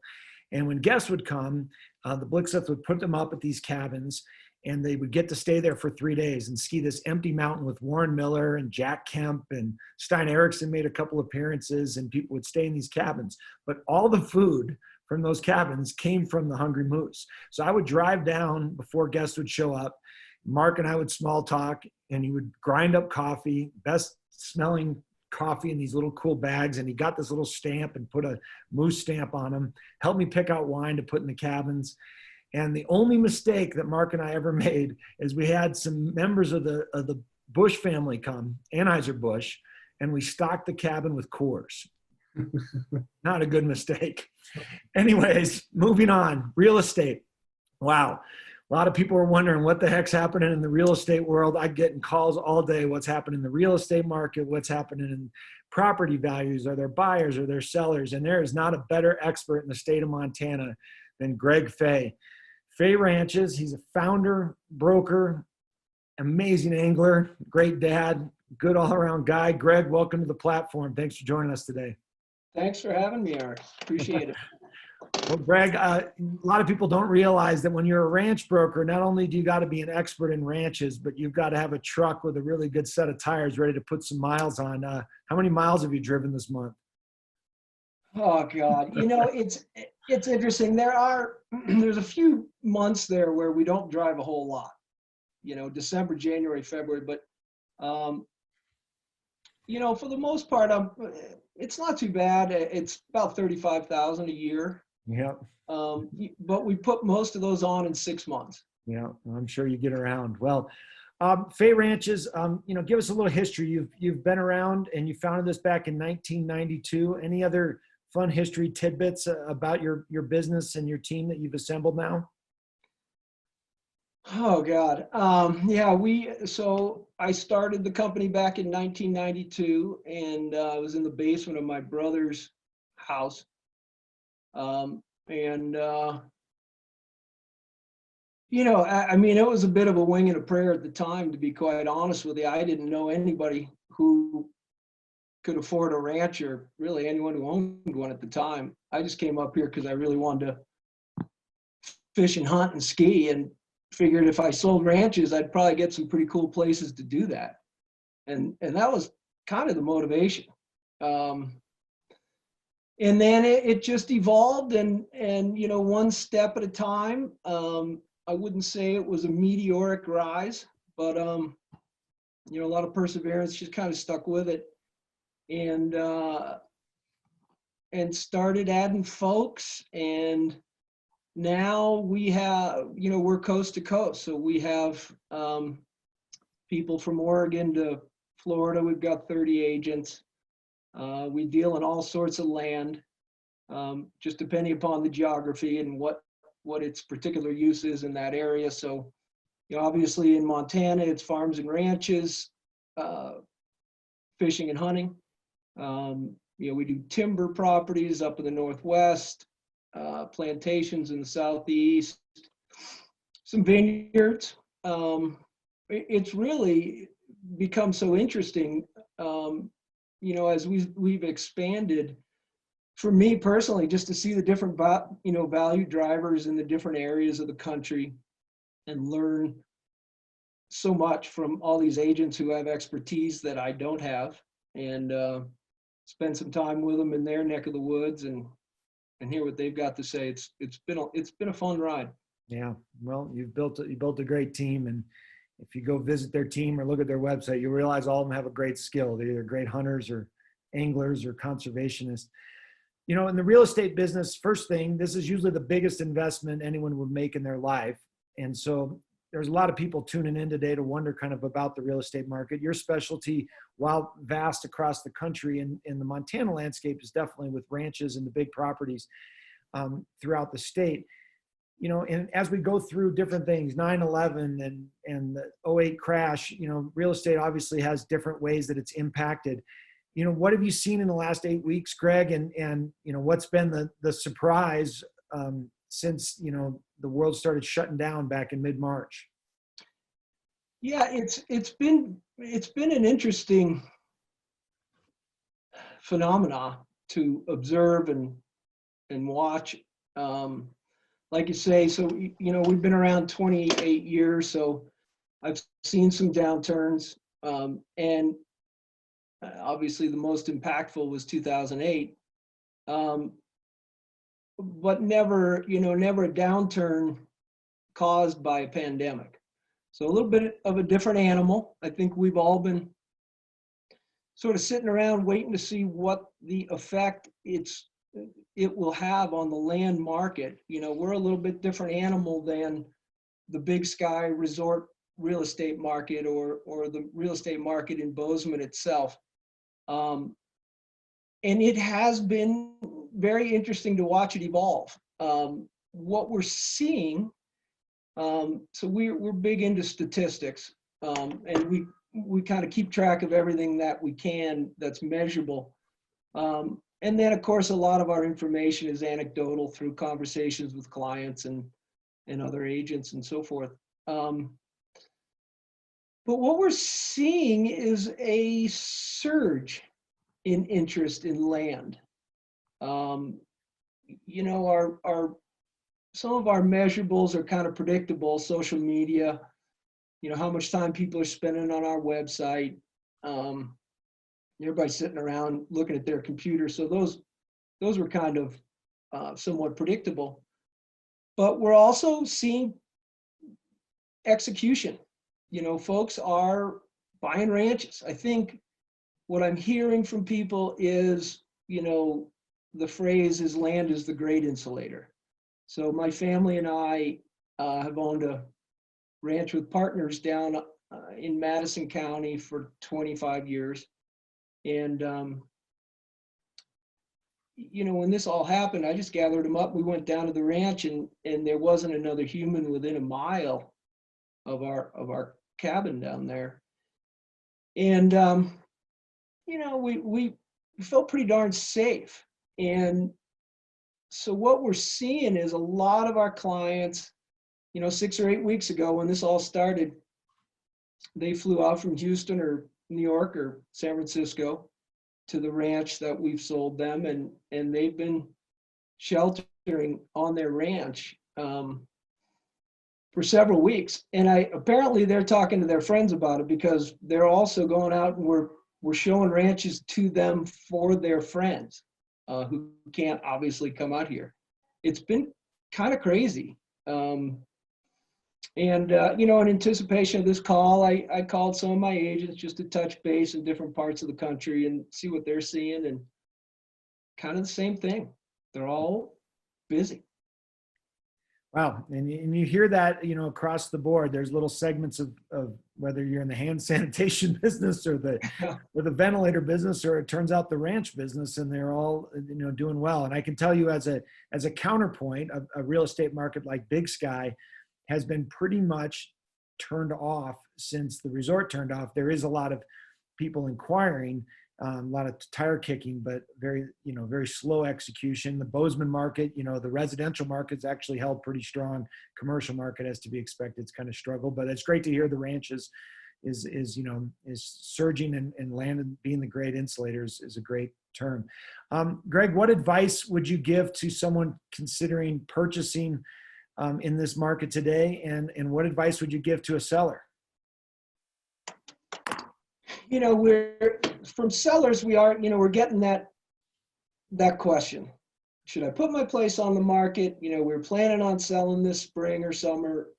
And when guests would come, the Blixeth would put them up at these cabins, and they would get to stay there for 3 days and ski this empty mountain with Warren Miller and Jack Kemp, and Stein Eriksen made a couple appearances, and people would stay in these cabins. But all the food from those cabins came from the Hungry Moose. So I would drive down before guests would show up. Mark and I would small talk, and he would grind up coffee, best smelling coffee in these little cool bags. And he got this little stamp and put a Moose stamp on them, helped me pick out wine to put in the cabins. And the only mistake that Mark and I ever made is we had some members of the Bush family come, Anheuser-Busch, and we stocked the cabin with Coors. Not a good mistake. Anyways, moving on. Real estate. Wow. A lot of people are wondering what the heck's happening in the real estate world. I'm getting calls all day. What's happening in the real estate market? What's happening in property values? Are there buyers? Are there sellers? And there is not a better expert in the state of Montana than Greg Fay. Fay Ranches, he's a founder, broker, amazing angler, great dad, good all-around guy. Greg, welcome to the platform. Thanks for joining us today. Thanks for having me, Eric. Appreciate it. Well, Greg, a lot of people don't realize that when you're a ranch broker, not only do you got to be an expert in ranches, but you've got to have a truck with a really good set of tires ready to put some miles on. How many miles have you driven this month? Oh God, you know, it's interesting. There's a few months there where we don't drive a whole lot, you know, December, January, February, but you know, for the most part, it's not too bad. It's about 35,000 a year. Yeah. But we put most of those on in 6 months. Yeah, I'm sure you get around. Well, Fay Ranches, you know, give us a little history. You've been around, and you founded this back in 1992. Any other fun history tidbits about your business and your team that you've assembled now? Oh God. Yeah, so I started the company back in 1992, and I was in the basement of my brother's house. I mean, it was a bit of a wing and a prayer at the time, to be quite honest with you. I didn't know anybody who could afford a ranch, or really anyone who owned one at the time. I just came up here because I really wanted to fish and hunt and ski, and figured if I sold ranches, I'd probably get some pretty cool places to do that. And that was kind of the motivation. And then it just evolved, and one step at a time. I wouldn't say it was a meteoric rise, but a lot of perseverance. Just kind of stuck with it, and started adding folks. And now we have, we're coast to coast, so we have people from Oregon to Florida. We've got 30 agents. We deal in all sorts of land, just depending upon the geography and what its particular use is in that area. So, obviously in Montana, it's farms and ranches, fishing and hunting. We do timber properties up in the Northwest, plantations in the Southeast, some vineyards. It's really become so interesting, as we've expanded. For me personally, just to see the different, value drivers in the different areas of the country, and learn so much from all these agents who have expertise that I don't have, and spend some time with them in their neck of the woods and hear what they've got to say. It's been a fun ride. Yeah, well, you built a great team, and if you go visit their team or look at their website, you'll realize all of them have a great skill. They're either great hunters or anglers or conservationists. In the real estate business, first thing, this is usually the biggest investment anyone would make in their life. And so there's a lot of people tuning in today to wonder kind of about the real estate market. Your specialty, while vast across the country, in the Montana landscape, is definitely with ranches and the big properties throughout the state. And as we go through different things, 9/11 and the 08 crash, real estate obviously has different ways that it's impacted. What have you seen in the last 8 weeks, Greg? And what's been the surprise since, the world started shutting down back in mid-March? Yeah, it's been an interesting phenomena to observe and watch. Like you say, so we've been around 28 years, so I've seen some downturns, and obviously the most impactful was 2008, but never a downturn caused by a pandemic. So a little bit of a different animal. I think we've all been sort of sitting around waiting to see what the effect it will have on the land market. We're a little bit different animal than the BigSky resort real estate market or the real estate market in Bozeman itself. And it has been very interesting to watch it evolve. What we're seeing, so we're big into statistics, and we kind of keep track of everything that we can that's measurable. And then, of course, a lot of our information is anecdotal through conversations with clients and other agents and so forth. But what we're seeing is a surge in interest in land. Some of our measurables are kind of predictable. Social media, how much time people are spending on our website. Everybody's sitting around looking at their computer. So those were kind of somewhat predictable. But we're also seeing execution. Folks are buying ranches. I think what I'm hearing from people is, the phrase is land is the great insulator. So my family and I have owned a ranch with partners down in Madison County for 25 years. And, when this all happened, I just gathered them up. We went down to the ranch, and there wasn't another human within a mile of our cabin down there. And, we felt pretty darn safe. And so what we're seeing is a lot of our clients 6 or 8 weeks ago when this all started, they flew out from Houston or New York or San Francisco to the ranch that we've sold them, and they've been sheltering on their ranch for several weeks. And apparently they're talking to their friends about it, because they're also going out and we're showing ranches to them for their friends who can't obviously come out here. It's been kind of crazy. In anticipation of this call, I called some of my agents just to touch base in different parts of the country and see what they're seeing, and kind of the same thing. They're all busy. Wow. And you hear that, across the board. There's little segments of whether you're in the hand sanitation business or the ventilator business, or it turns out the ranch business, and they're all, doing well. And I can tell you as a counterpoint, a real estate market like BigSky has been pretty much turned off since the resort turned off. There is a lot of people inquiring, a lot of tire kicking, but very slow execution. The Bozeman market, the residential market's actually held pretty strong. Commercial market, as to be expected, it's kind of struggled, but it's great to hear the ranch is surging and landing, being the great insulators is a great term. Greg, what advice would you give to someone considering purchasing in this market today, and what advice would you give to a seller? We're from sellers, we're getting that question. Should I put my place on the market? We're planning on selling this spring or summer.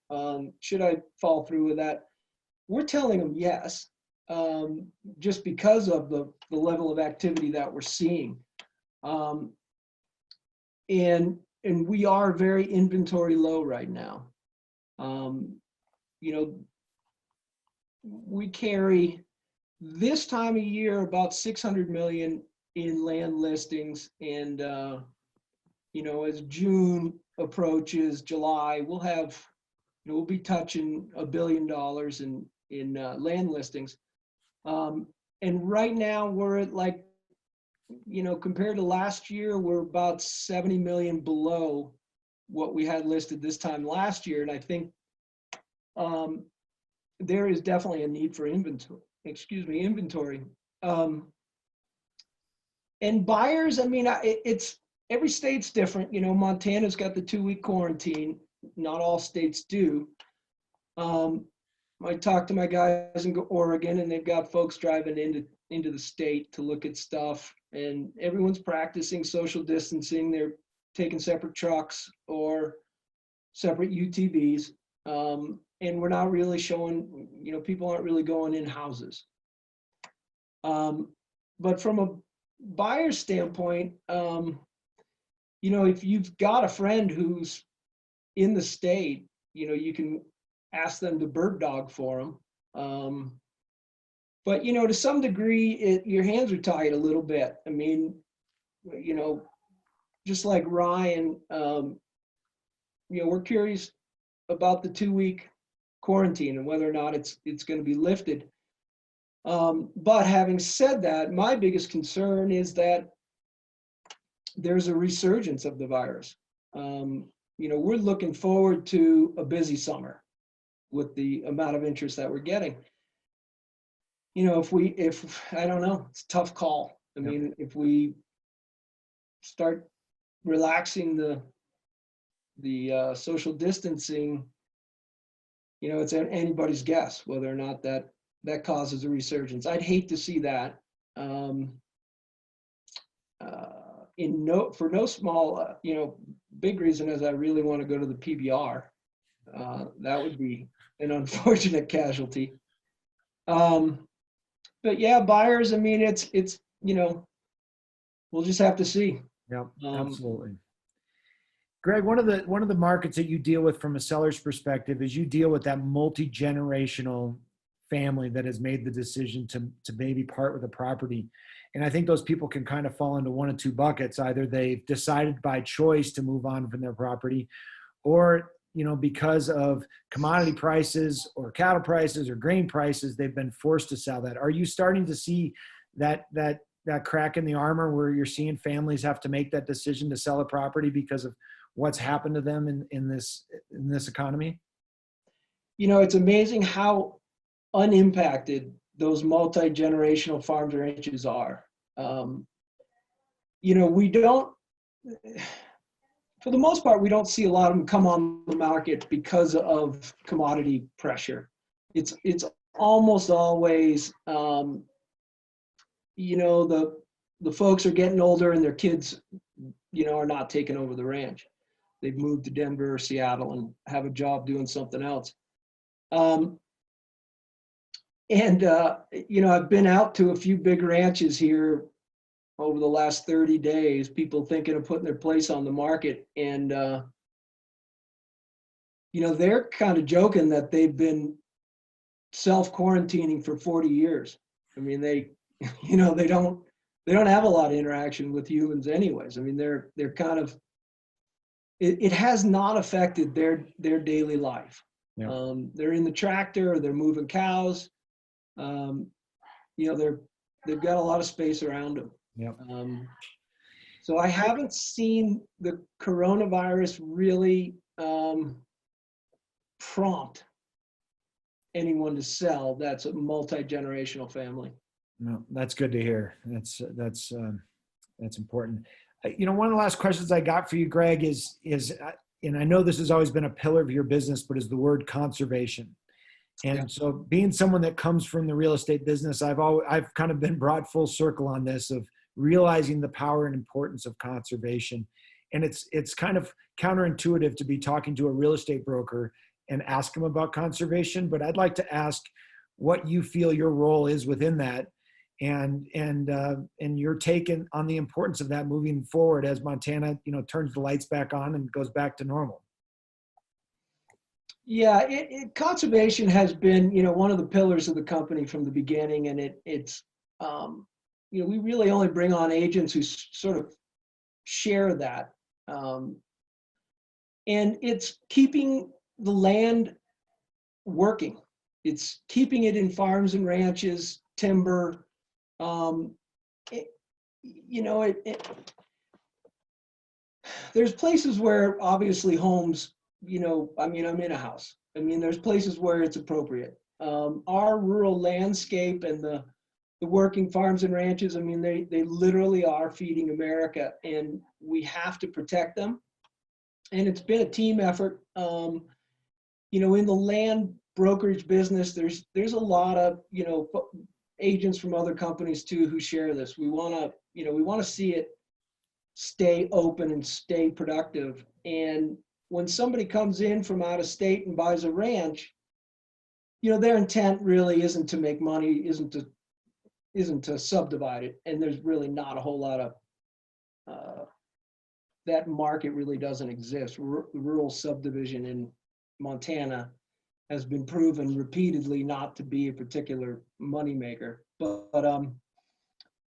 Should I fall through with that? We're telling them yes, just because of the level of activity that we're seeing. And we are very inventory low right now. We carry this time of year about 600 million in land listings, and as June approaches, July, we'll be touching $1 billion in land listings. And right now we're at, like, compared to last year, we're about 70 million below what we had listed this time last year. And I think there is definitely a need for inventory. And buyers, it's every state's different. Montana's got the 2-week quarantine. Not all states do. I talked to my guys in Oregon, and they've got folks driving into the state to look at stuff, and everyone's practicing social distancing. They're taking separate trucks or separate UTVs. And we're not really showing, people aren't really going in houses. But from a buyer's standpoint, if you've got a friend who's in the state, you can ask them to bird dog for them. But, to some degree, your hands are tied a little bit. Just like Ryan, we're curious about the 2-week quarantine and whether or not it's going to be lifted. But having said that, my biggest concern is that there's a resurgence of the virus. We're looking forward to a busy summer with the amount of interest that we're getting. If I don't know, it's a tough call. If we start relaxing the social distancing, it's anybody's guess whether or not that causes a resurgence. I'd hate to see that. For no small, big reason is I really want to go to the PBR. That would be an unfortunate casualty. But yeah, buyers, it's we'll just have to see. Yeah, absolutely. Greg, one of the markets that you deal with from a seller's perspective is you deal with that multi-generational family that has made the decision to maybe part with a property. And I think those people can kind of fall into one of two buckets. Either they've decided by choice to move on from their property, or, because of commodity prices or cattle prices or grain prices, they've been forced to sell that. Are you starting to see that crack in the armor where you're seeing families have to make that decision to sell a property because of what's happened to them in this economy? you know, it's amazing how unimpacted those multi-generational farms and ranches are. You know, we don't, for the most part, we don't see a lot of them come on the market because of commodity pressure. It's almost always, you know, the folks are getting older and their kids, you know, are not taking over the ranch. They've moved to Denver or Seattle and have a job doing something else. You know, I've been out to a few big ranches here over the last 30 days, people thinking of putting their place on the market. And, you know, they're kind of joking that they've been self-quarantining for 40 years. I mean, they, you know, they don't have a lot of interaction with humans anyways. I mean, they're kind of, it has not affected their daily life. Yeah. They're in the tractor, they're moving cows. You know, they've got a lot of space around them. Yeah. So I haven't seen the coronavirus really prompt anyone to sell that's a multi-generational family. No, that's good to hear. That's important. You know, one of the last questions I got for you, Greg, is, and I know this has always been a pillar of your business, but is the word conservation. And Yeah. so being someone that comes from the real estate business, I've kind of been brought full circle on this of realizing the power and importance of conservation. And it's kind of counterintuitive to be talking to a real estate broker and ask them about conservation. But I'd like to ask what you feel your role is within that, and your take on the importance of that moving forward as Montana, you know, turns the lights back on and goes back to normal. Yeah, conservation has been, you know, one of the pillars of the company from the beginning, and it's you know, we really only bring on agents who sort of share that, and it's keeping the land working. It's keeping it in farms and ranches, timber. You know, there's places where obviously homes, you know, I mean, I'm in a house. I mean, there's places where it's appropriate. Our rural landscape and the working farms and ranches, I mean, they literally are feeding America, and we have to protect them. And it's been a team effort. You know, in the land brokerage business, there's a lot of, you know, agents from other companies too who share this. We want to, you know, we want to see it stay open and stay productive. And when somebody comes in from out of state and buys a ranch, you know, their intent really isn't to make money, isn't to subdivide it. And there's really not a whole lot of, that market really doesn't exist. Rural subdivision in Montana has been proven repeatedly not to be a particular moneymaker. But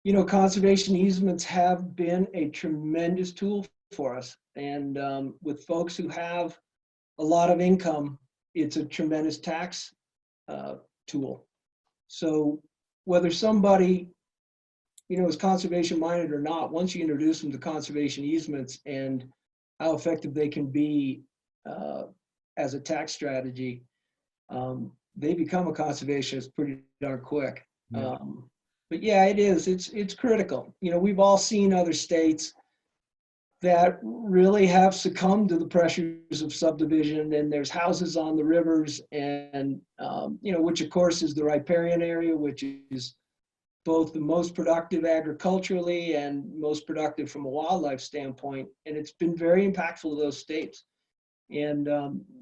you know, conservation easements have been a tremendous tool for us. And with folks who have a lot of income, it's a tremendous tax tool. So whether somebody, you know, is conservation minded or not, once you introduce them to conservation easements and how effective they can be as a tax strategy, they become a conservationist pretty darn quick. Yeah. But yeah, it is. It's critical. You know, we've all seen other states that really have succumbed to the pressures of subdivision, and there's houses on the rivers, and you know, which of course is the riparian area, which is both the most productive agriculturally and most productive from a wildlife standpoint. And it's been very impactful to those states. And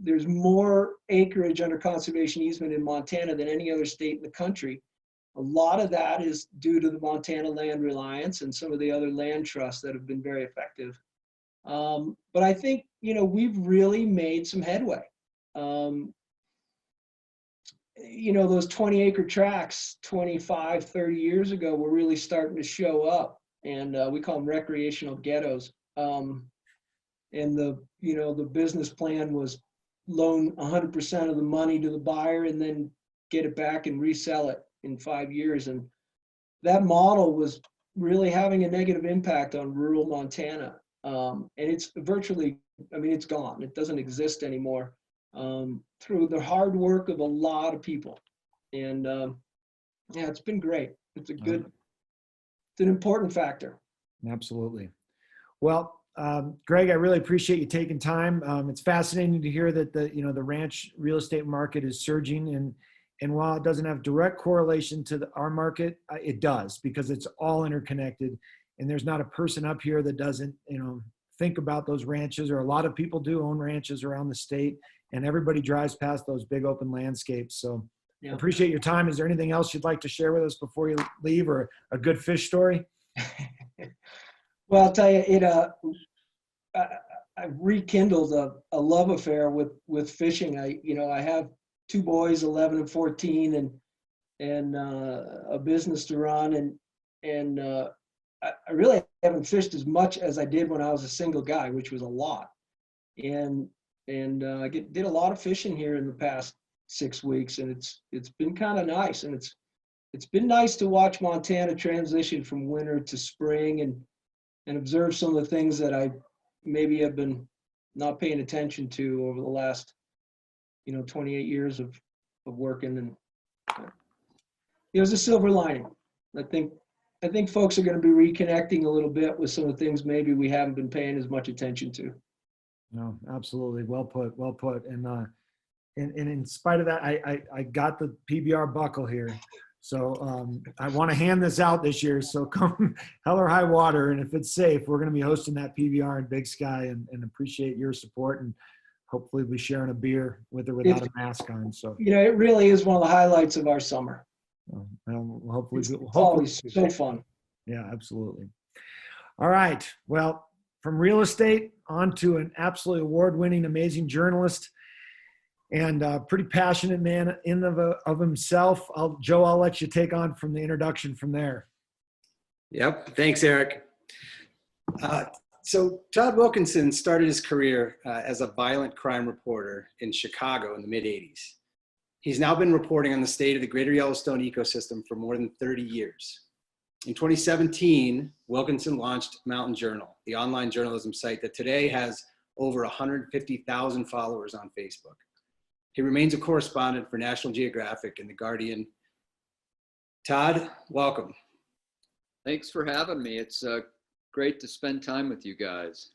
there's more acreage under conservation easement in Montana than any other state in the country. A lot of that is due to the Montana Land Reliance and some of the other land trusts that have been very effective. But I think, you know, we've really made some headway. You know, those 20-acre tracts 25, 30 years ago were really starting to show up, and we call them recreational ghettos. And you know, the business plan was loan 100% of the money to the buyer and then get it back and resell it in 5 years. And that model was really having a negative impact on rural Montana. And it's virtually, I mean, it's gone. It doesn't exist anymore. through the hard work of a lot of people. And yeah, it's been great. It's an important factor. Absolutely. Well, Greg, I really appreciate you taking time. It's fascinating to hear that the ranch real estate market is surging, and while it doesn't have direct correlation to our market, it does, because it's all interconnected, and there's not a person up here that doesn't think about those ranches, or a lot of people do own ranches around the state, and everybody drives past those big open landscapes. So Yeah. I appreciate your time. Is there anything else you'd like to share with us before you leave, or a good fish story? Well, I'll tell you, I rekindled a love affair with fishing. I have two boys, 11 and 14, and a business to run, and I really haven't fished as much as I did when I was a single guy, which was a lot. And I did a lot of fishing here in the past 6 weeks, and it's been kind of nice. And it's been nice to watch Montana transition from winter to spring, and observe some of the things that I maybe have been not paying attention to over the last 28 years of working. And it was a silver lining. I think folks are going to be reconnecting a little bit with some of the things maybe we haven't been paying as much attention to. No, absolutely. Well put. Well put. And in spite of that, I got the PBR buckle here. So I want to hand this out this year. So come hell or high water. And if it's safe, we're going to be hosting that PBR in BigSky, and appreciate your support. And hopefully be sharing a beer with or without a mask on. So, it really is one of the highlights of our summer. Hopefully, It's always so fun. Yeah, absolutely. All right. Well, from real estate on to an absolutely award-winning, amazing journalist, and pretty passionate man in of himself. Joe, I'll let you take on from the introduction from there. Yep. Thanks, Eric. So Todd Wilkinson started his career as a violent crime reporter in Chicago in the mid-'80s. He's now been reporting on the state of the greater Yellowstone ecosystem for more than 30 years. In 2017, Wilkinson launched Mountain Journal, the online journalism site that today has over 150,000 followers on Facebook. He remains a correspondent for National Geographic and The Guardian. Todd, welcome. Thanks for having me. It's great to spend time with you guys.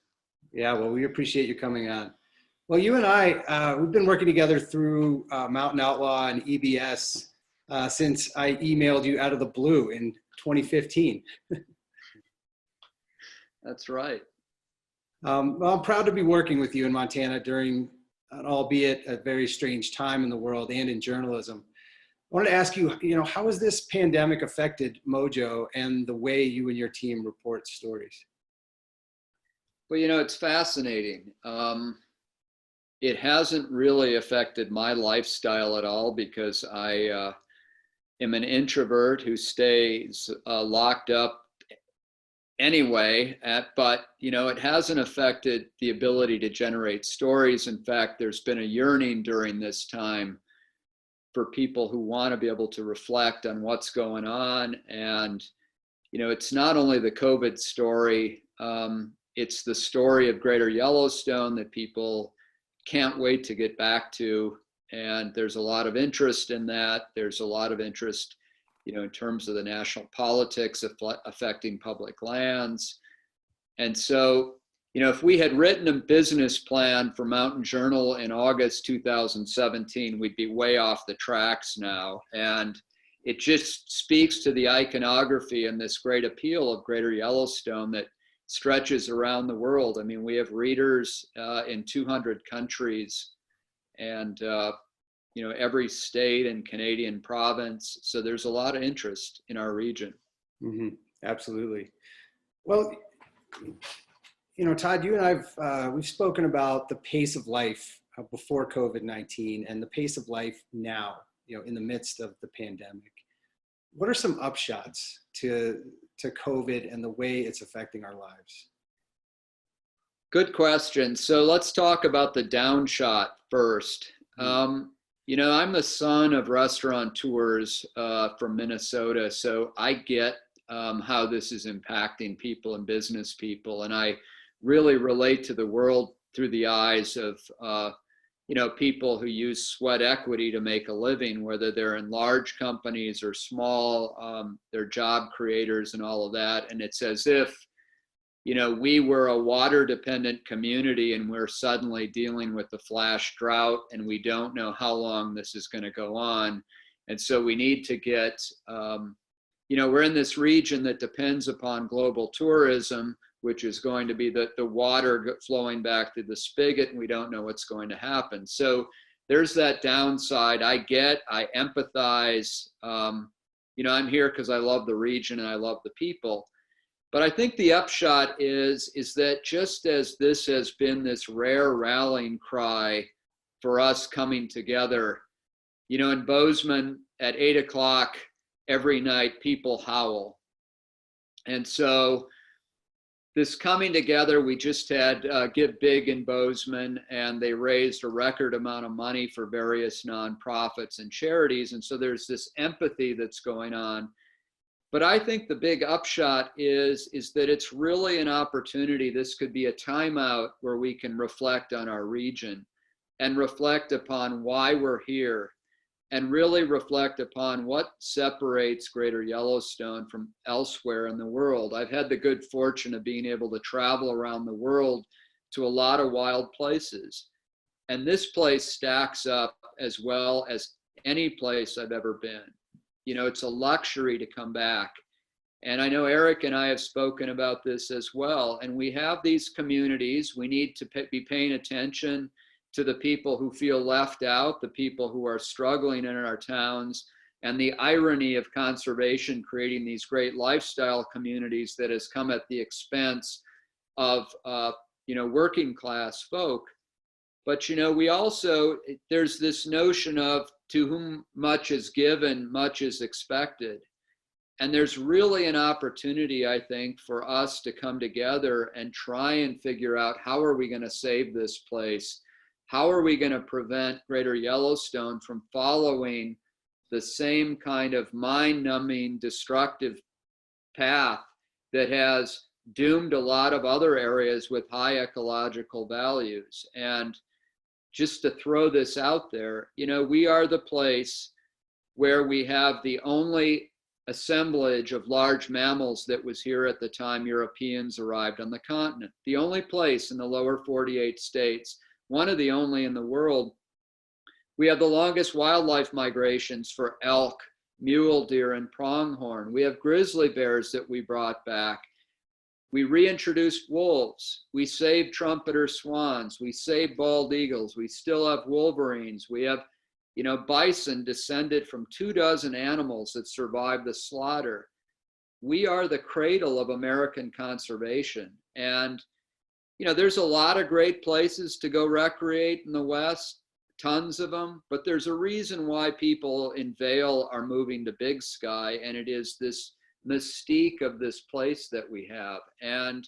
Yeah, well, we appreciate you coming on. Well, you and I, we've been working together through Mountain Outlaw and EBS since I emailed you out of the blue in 2015. That's right. Well, I'm proud to be working with you in Montana during an albeit a very strange time in the world and in journalism. I wanted to ask you, how has this pandemic affected Mojo and the way you and your team report stories? Well, it's fascinating. It hasn't really affected my lifestyle at all, because I am an introvert who stays locked up anyway, but it hasn't affected the ability to generate stories. In fact, there's been a yearning during this time for people who want to be able to reflect on what's going on. And it's not only the COVID story, it's the story of greater Yellowstone that people can't wait to get back to. And there's a lot of interest in that. There's a lot of interest in terms of the national politics affecting public lands. And so, if we had written a business plan for Mountain Journal in August 2017, we'd be way off the tracks now. And it just speaks to the iconography and this great appeal of greater Yellowstone that stretches around the world. I mean, we have readers in 200 countries, and every state and Canadian province. So there's a lot of interest in our region. Mm-hmm. Absolutely. Well, Todd, you and we've spoken about the pace of life before COVID-19 and the pace of life now, in the midst of the pandemic. What are some upshots to COVID and the way it's affecting our lives? Good question. So let's talk about the downshot first. I'm the son of restaurateurs from Minnesota, so I get how this is impacting people and business people, and I really relate to the world through the eyes of people who use sweat equity to make a living, whether they're in large companies or small, they're job creators and all of that. And it's as if, we were a water dependent community and we're suddenly dealing with the flash drought and we don't know how long this is going to go on. And so we need to get, we're in this region that depends upon global tourism, which is going to be the water flowing back through the spigot, and we don't know what's going to happen. So there's that downside. I empathize. I'm here because I love the region and I love the people. But I think the upshot is that just as this has been this rare rallying cry for us coming together, in Bozeman at 8 o'clock every night, people howl. And so this coming together, we just had Give Big in Bozeman, and they raised a record amount of money for various nonprofits and charities. And so there's this empathy that's going on. But I think the big upshot is that it's really an opportunity. This could be a timeout where we can reflect on our region and reflect upon why we're here and really reflect upon what separates Greater Yellowstone from elsewhere in the world. I've had the good fortune of being able to travel around the world to a lot of wild places. And this place stacks up as well as any place I've ever been. It's a luxury to come back. And I know Eric and I have spoken about this as well. And we have these communities. We need to be paying attention to the people who feel left out, the people who are struggling in our towns, and the irony of conservation creating these great lifestyle communities that has come at the expense of, working class folk. But, we also, there's this notion of to whom much is given, much is expected. And there's really an opportunity, I think, for us to come together and try and figure out how are we going to save this place? How are we going to prevent Greater Yellowstone from following the same kind of mind-numbing, destructive path that has doomed a lot of other areas with high ecological values? And just to throw this out there, we are the place where we have the only assemblage of large mammals that was here at the time Europeans arrived on the continent. The only place in the lower 48 states, one of the only in the world. We have the longest wildlife migrations for elk, mule deer, and pronghorn. We have grizzly bears that we brought back. We reintroduced wolves. We saved trumpeter swans. We saved bald eagles. We still have wolverines. We have, bison descended from 24 animals that survived the slaughter. We are the cradle of American conservation. And, there's a lot of great places to go recreate in the West, tons of them, but there's a reason why people in Vail are moving to BigSky, and it is this mystique of this place that we have. And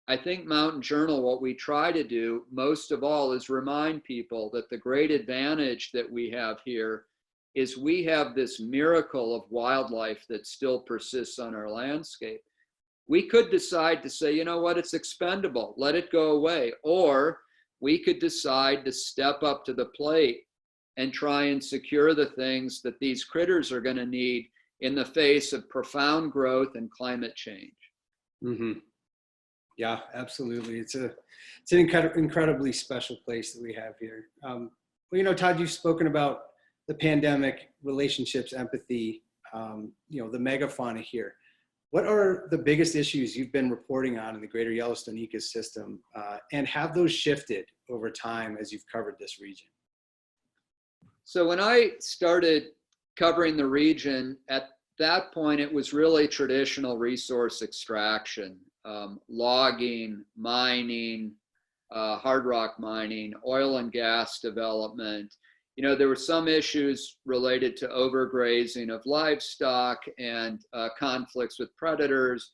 I think Mountain Journal, what we try to do most of all is remind people that the great advantage that we have here is we have this miracle of wildlife that still persists on our landscape. We could decide to say, it's expendable, let it go away. Or we could decide to step up to the plate and try and secure the things that these critters are going to need in the face of profound growth and climate change. Mm-hmm. Yeah, absolutely. It's an incredibly special place that we have here. Todd, you've spoken about the pandemic, relationships, empathy, the megafauna here. What are the biggest issues you've been reporting on in the Greater Yellowstone ecosystem, and have those shifted over time as you've covered this region? So when I started covering the region, at that point, it was really traditional resource extraction, logging, mining, hard rock mining, oil and gas development. There were some issues related to overgrazing of livestock and conflicts with predators,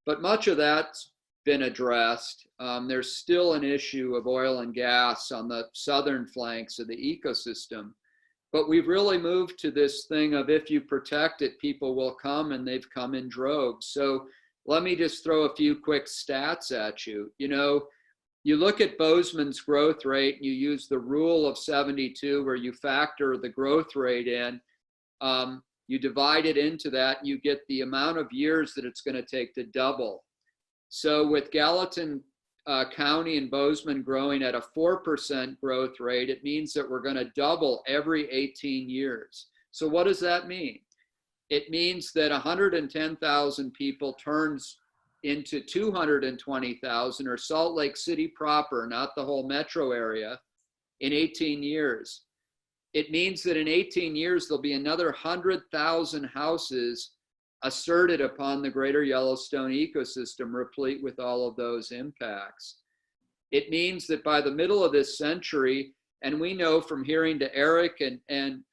but much of that's been addressed. There's still an issue of oil and gas on the southern flanks of the ecosystem. But we've really moved to this thing of if you protect it, people will come, and they've come in droves. So let me just throw a few quick stats at you. you look at Bozeman's growth rate and you use the rule of 72 where you factor the growth rate in, you divide it into that and you get the amount of years that it's going to take to double. So with Gallatin County and Bozeman growing at a 4% growth rate, it means that we're going to double every 18 years. So what does that mean? It means that 110,000 people turns into 220,000, or Salt Lake City proper, not the whole metro area, in 18 years. It means that in 18 years, there'll be another 100,000 houses asserted upon the greater Yellowstone ecosystem, replete with all of those impacts. It means that by the middle of this century, and we know from hearing to Eric and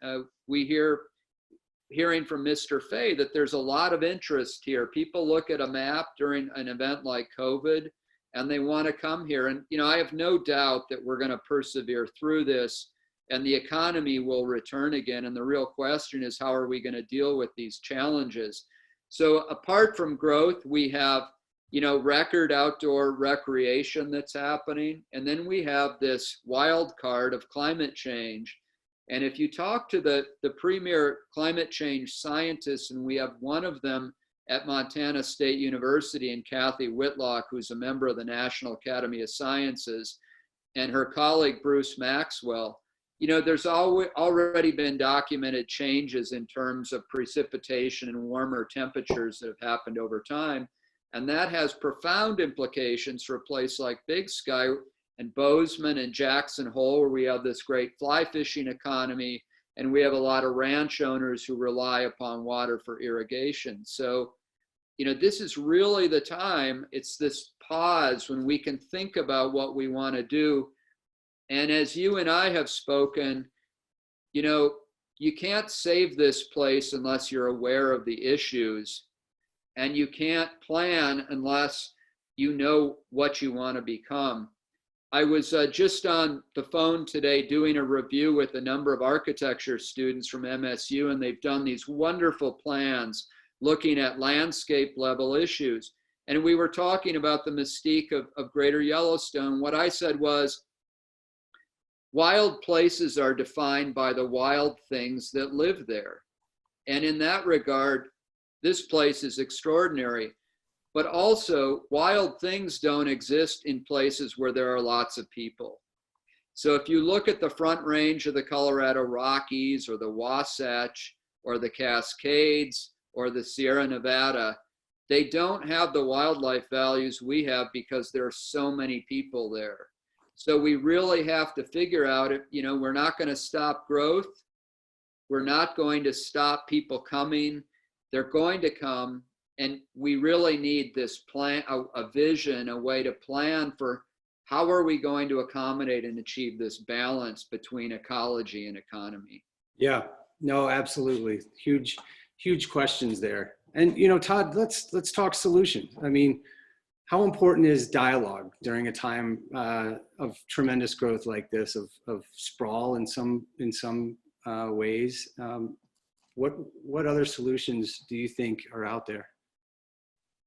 hearing from Mr. Fay that there's a lot of interest here. People look at a map during an event like COVID and they want to come here. And, you know, I have no doubt that we're going to persevere through this and the economy will return again. And the real question is, how are we going to deal with these challenges? So apart from growth, we have, you know, record outdoor recreation that's happening. And then we have this wild card of climate change. And if you talk to the premier climate change scientists, and we have one of them at Montana State University, and Kathy Whitlock, who's a member of the National Academy of Sciences, and her colleague, Bruce Maxwell, you know, there's already been documented changes in terms of precipitation and warmer temperatures that have happened over time. And that has profound implications for a place like BigSky and Bozeman and Jackson Hole, where we have this great fly fishing economy, and we have a lot of ranch owners who rely upon water for irrigation. So, you know, this is really the time, it's this pause when we can think about what we want to do. And as you and I have spoken, you know, you can't save this place unless you're aware of the issues, and you can't plan unless you know what you want to become. I was just on the phone today doing a review with a number of architecture students from MSU, and they've done these wonderful plans looking at landscape level issues. And we were talking about the mystique of Greater Yellowstone. What I said was, wild places are defined by the wild things that live there. And in that regard, this place is extraordinary. But also, wild things don't exist in places where there are lots of people. So if you look at the Front Range of the Colorado Rockies, or the Wasatch, or the Cascades, or the Sierra Nevada, they don't have the wildlife values we have because there are so many people there. So we really have to figure out, if, you know, we're not going to stop growth. We're not going to stop people coming. They're going to come. And we really need this plan, a vision, a way to plan for how are we going to accommodate and achieve this balance between ecology and economy. Yeah, no, absolutely. Huge questions there. And, you know, Todd, let's talk solutions. I mean, how important is dialogue during a time of tremendous growth like this, of sprawl in some ways? What other solutions do you think are out there?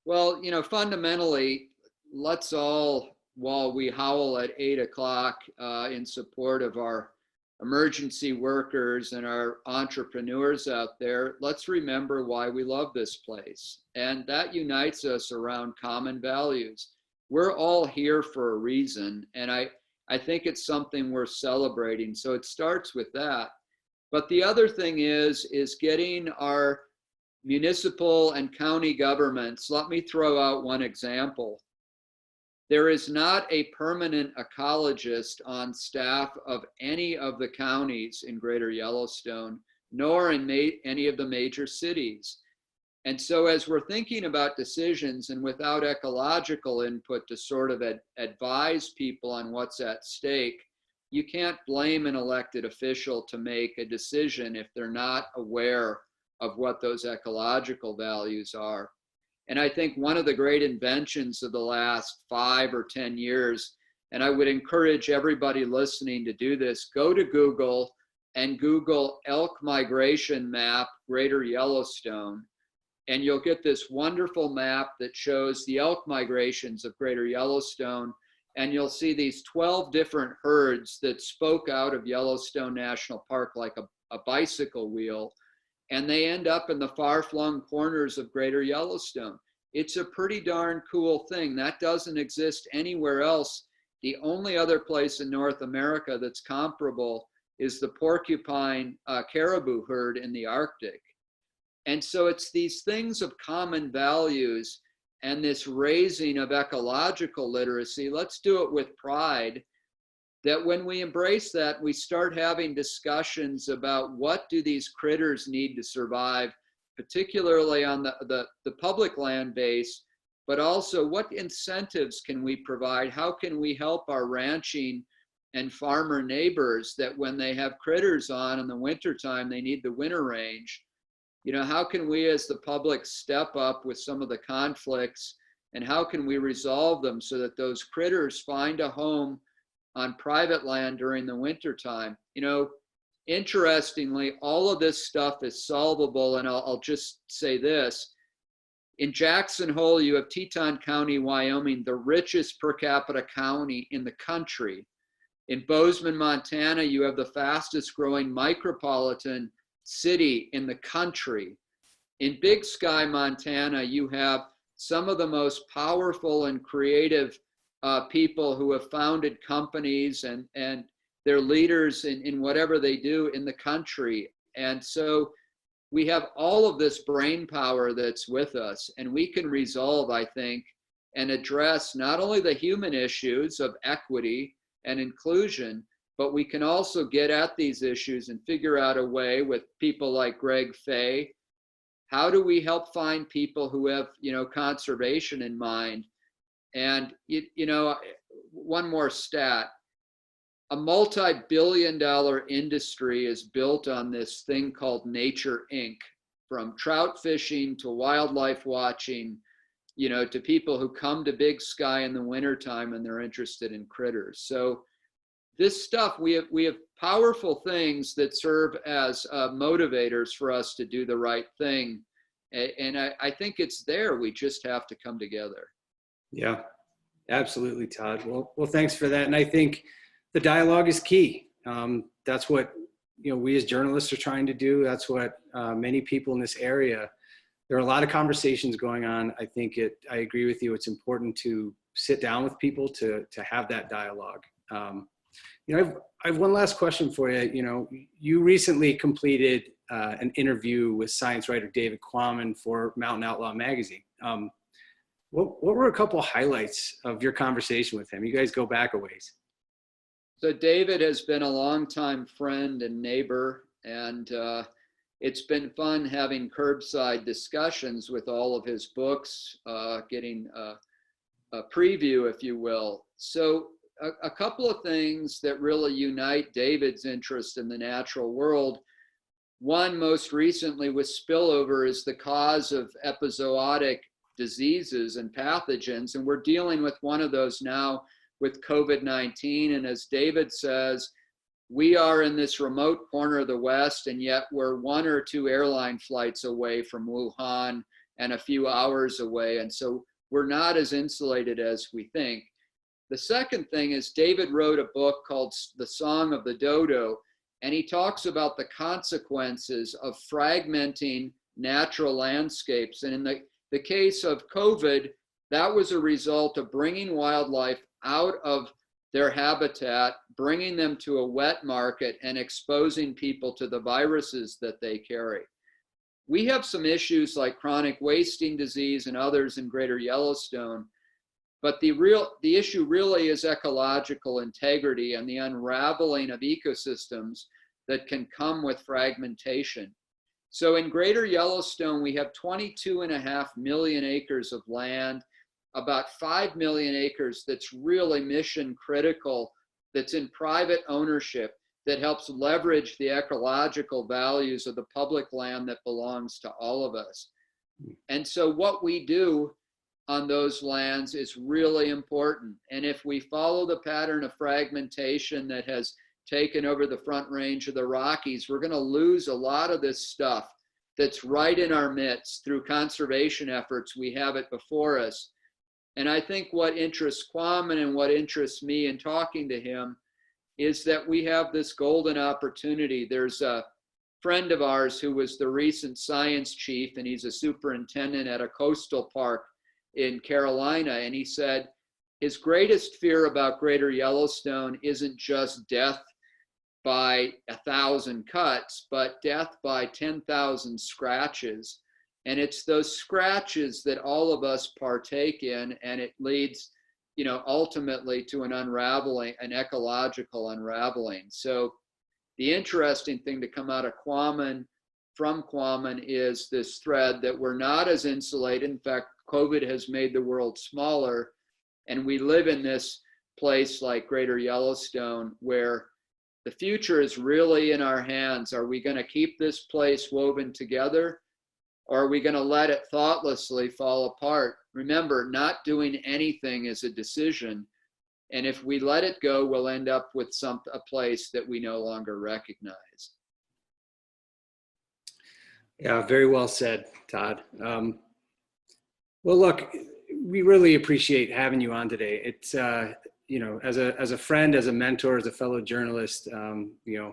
Well, you know, fundamentally, let's all, while we howl at 8 o'clock in support of our emergency workers and our entrepreneurs out there, let's remember why we love this place. And that unites us around common values. We're all here for a reason. And I think it's something worth celebrating. So it starts with that. But the other thing is getting our municipal and county governments. Let me throw out one example. There is not a permanent ecologist on staff of any of the counties in Greater Yellowstone, nor in any of the major cities. And so as we're thinking about decisions, and without ecological input to sort of advise people on what's at stake, you can't blame an elected official to make a decision if they're not aware of what those ecological values are. And I think one of the great inventions of the last 5 or 10 years, and I would encourage everybody listening to do this, go to Google and Google elk migration map, Greater Yellowstone, and you'll get this wonderful map that shows the elk migrations of Greater Yellowstone. and you'll see these 12 different herds that spoke out of Yellowstone National Park like a bicycle wheel, and they end up in the far-flung corners of Greater Yellowstone. It's a pretty darn cool thing. That doesn't exist anywhere else. The only other place in North America that's comparable is the porcupine caribou herd in the Arctic. And so it's these things of common values and this raising of ecological literacy. Let's do it with pride, that when we embrace that, we start having discussions about what do these critters need to survive, particularly on the public land base, but also what incentives can we provide? How can we help our ranching and farmer neighbors that when they have critters on in the wintertime, they need the winter range? You know, how can we as the public step up with some of the conflicts, and how can we resolve them so that those critters find a home on private land during the winter time? You know, interestingly, all of this stuff is solvable, and I'll just say this. In Jackson Hole, you have Teton County, Wyoming, the richest per capita county in the country. In Bozeman, Montana, you have the fastest growing micropolitan city in the country. In BigSky, Montana, you have some of the most powerful and creative people who have founded companies, and they're leaders in whatever they do in the country. And so we have all of this brain power that's with us, and we can resolve, I think, and address not only the human issues of equity and inclusion, but we can also get at these issues and figure out a way with people like Greg Fay. How do we help find people who have, you know, conservation in mind? And, you know, one more stat, a multi-billion-dollar industry is built on this thing called Nature Inc., from trout fishing to wildlife watching, you know, to people who come to BigSky in the wintertime and they're interested in critters. So this stuff, we have powerful things that serve as motivators for us to do the right thing. And I think it's there. We just have to come together. Yeah, absolutely, Todd. Well, thanks for that. And I think the dialogue is key. That's what, you know, we as journalists are trying to do. That's what many people in this area, there are a lot of conversations going on. I think I agree with you. It's important to sit down with people to have that dialogue. You know, I have one last question for you. You know, you recently completed an interview with science writer David Quammen for Mountain Outlaw magazine. What were a couple highlights of your conversation with him? You guys go back a ways. So David has been a longtime friend and neighbor, and it's been fun having curbside discussions with all of his books, getting a preview, if you will. So a couple of things that really unite David's interest in the natural world. One, most recently with spillover, is the cause of epizootic diseases and pathogens, and we're dealing with one of those now with COVID-19. And as David says, we are in this remote corner of the West, and yet we're 1 or 2 airline flights away from Wuhan and a few hours away. And so we're not as insulated as we think. The second thing is David wrote a book called The Song of the Dodo, and he talks about the consequences of fragmenting natural landscapes. And in the case of COVID, that was a result of bringing wildlife out of their habitat, bringing them to a wet market, and exposing people to the viruses that they carry. We have some issues like chronic wasting disease and others in Greater Yellowstone, but the issue really is ecological integrity and the unraveling of ecosystems that can come with fragmentation. So in Greater Yellowstone, we have 22.5 million acres of land, about 5 million acres that's really mission critical, that's in private ownership, that helps leverage the ecological values of the public land that belongs to all of us. And so what we do on those lands is really important. And if we follow the pattern of fragmentation that has taken over the Front Range of the Rockies, we're going to lose a lot of this stuff that's right in our midst. Through conservation efforts, we have it before us. And I think what interests Kwame and what interests me in talking to him is that we have this golden opportunity. There's a friend of ours who was the recent science chief, and he's a superintendent at a coastal park in Carolina. And he said his greatest fear about Greater Yellowstone isn't just death by 1,000 cuts, but death by 10,000 scratches. And it's those scratches that all of us partake in, and it leads, ultimately to an unraveling, an ecological unraveling. So the interesting thing to come out of from Kwame is this thread that we're not as insulated. In fact, COVID has made the world smaller, and we live in this place like Greater Yellowstone where the future is really in our hands. Are we going to keep this place woven together, or are we going to let it thoughtlessly fall apart? Remember, not doing anything is a decision. And if we let it go, we'll end up with a place that we no longer recognize. Yeah, very well said, Todd. Well, look, we really appreciate having you on today. It's, as a friend, as a mentor, as a fellow journalist, the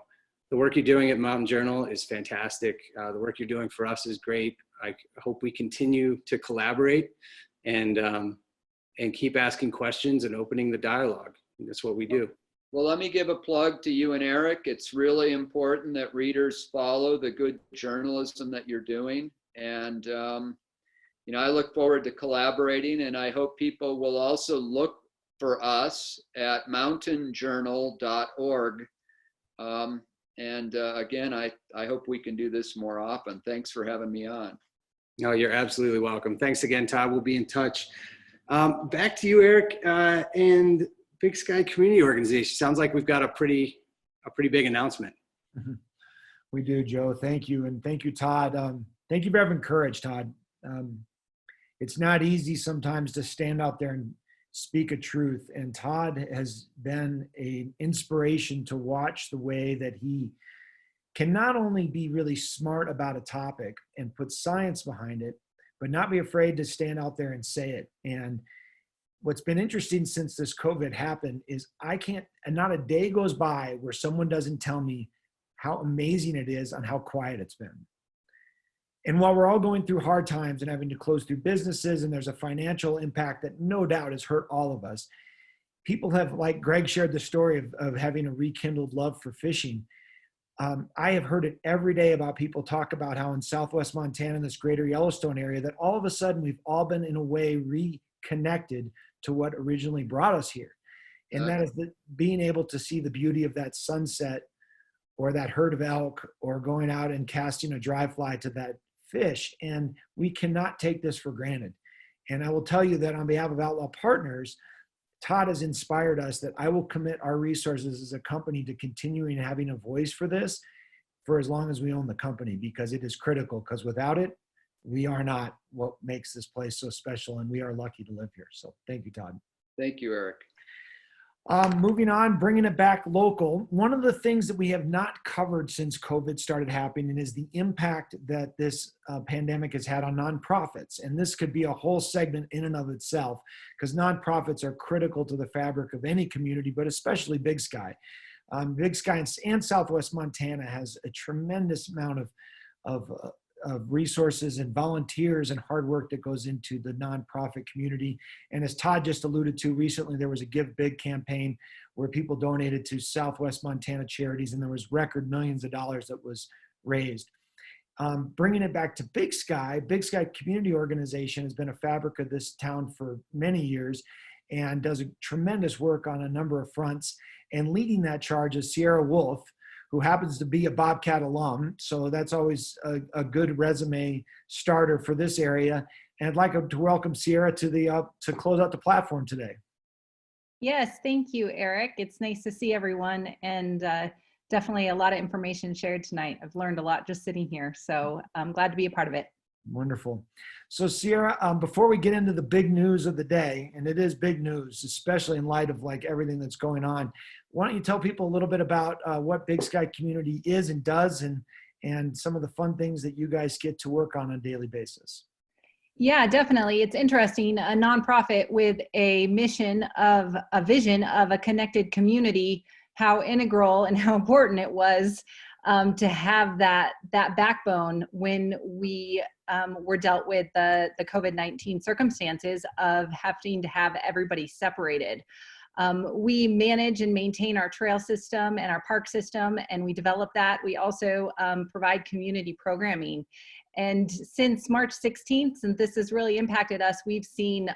work you're doing at Mountain Journal is fantastic. The work you're doing for us is great. I hope we continue to collaborate and keep asking questions and opening the dialogue. That's what we do. Well, let me give a plug to you and Eric. It's really important that readers follow the good journalism that you're doing. And, I look forward to collaborating, and I hope people will also look for us at mountainjournal.org. Again, I hope we can do this more often. Thanks for having me on. No, you're absolutely welcome. Thanks again, Todd. We'll be in touch. Back to you, Eric, and BigSky Community Organization. Sounds like we've got a pretty big announcement. We do, Joe. Thank you. And thank you, Todd. Thank you for having courage, Todd. It's not easy sometimes to stand out there and speak a truth. And Todd has been an inspiration to watch the way that he can not only be really smart about a topic and put science behind it, but not be afraid to stand out there and say it. And what's been interesting since this COVID happened is not a day goes by where someone doesn't tell me how amazing it is on how quiet it's been. And while we're all going through hard times and having to close through businesses, and there's a financial impact that no doubt has hurt all of us, people have, like Greg shared the story of having a rekindled love for fishing. I have heard it every day about people talk about how in Southwest Montana, this Greater Yellowstone area, that all of a sudden we've all been in a way reconnected to what originally brought us here. And that is being able to see the beauty of that sunset or that herd of elk or going out and casting a dry fly to that fish. And we cannot take this for granted. And I will tell you that on behalf of Outlaw Partners, Todd has inspired us that I will commit our resources as a company to continuing having a voice for this for as long as we own the company, because it is critical, because without it, we are not what makes this place so special, and we are lucky to live here. So thank you, Todd. Thank you, Eric. Moving on, bringing it back local. One of the things that we have not covered since COVID started happening is the impact that this pandemic has had on nonprofits. And this could be a whole segment in and of itself, because nonprofits are critical to the fabric of any community, but especially BigSky. BigSky and Southwest Montana has a tremendous amount of resources and volunteers and hard work that goes into the nonprofit community. And as Todd just alluded to, recently there was a Give Big campaign where people donated to Southwest Montana charities, and there was record millions of dollars that was raised. Bringing it back to BigSky Community Organization has been a fabric of this town for many years and does a tremendous work on a number of fronts. And leading that charge is Ciara, Wolfe, who happens to be a Bobcat alum. So that's always a good resume starter for this area. And I'd like to welcome Ciara to close out the platform today. Yes, thank you, Eric. It's nice to see everyone, and definitely a lot of information shared tonight. I've learned a lot just sitting here, so I'm glad to be a part of it. Wonderful. So Ciara, before we get into the big news of the day, and it is big news, especially in light of like everything that's going on, why don't you tell people a little bit about what BigSky Community is and does, and some of the fun things that you guys get to work on a daily basis? Yeah, definitely. It's interesting. A nonprofit with a mission of a vision of a connected community, how integral and how important it was to have that backbone when we were dealt with the COVID-19 circumstances of having to have everybody separated. We manage and maintain our trail system and our park system, and we develop that. We also provide community programming. And since March 16th, and this has really impacted us, we've seen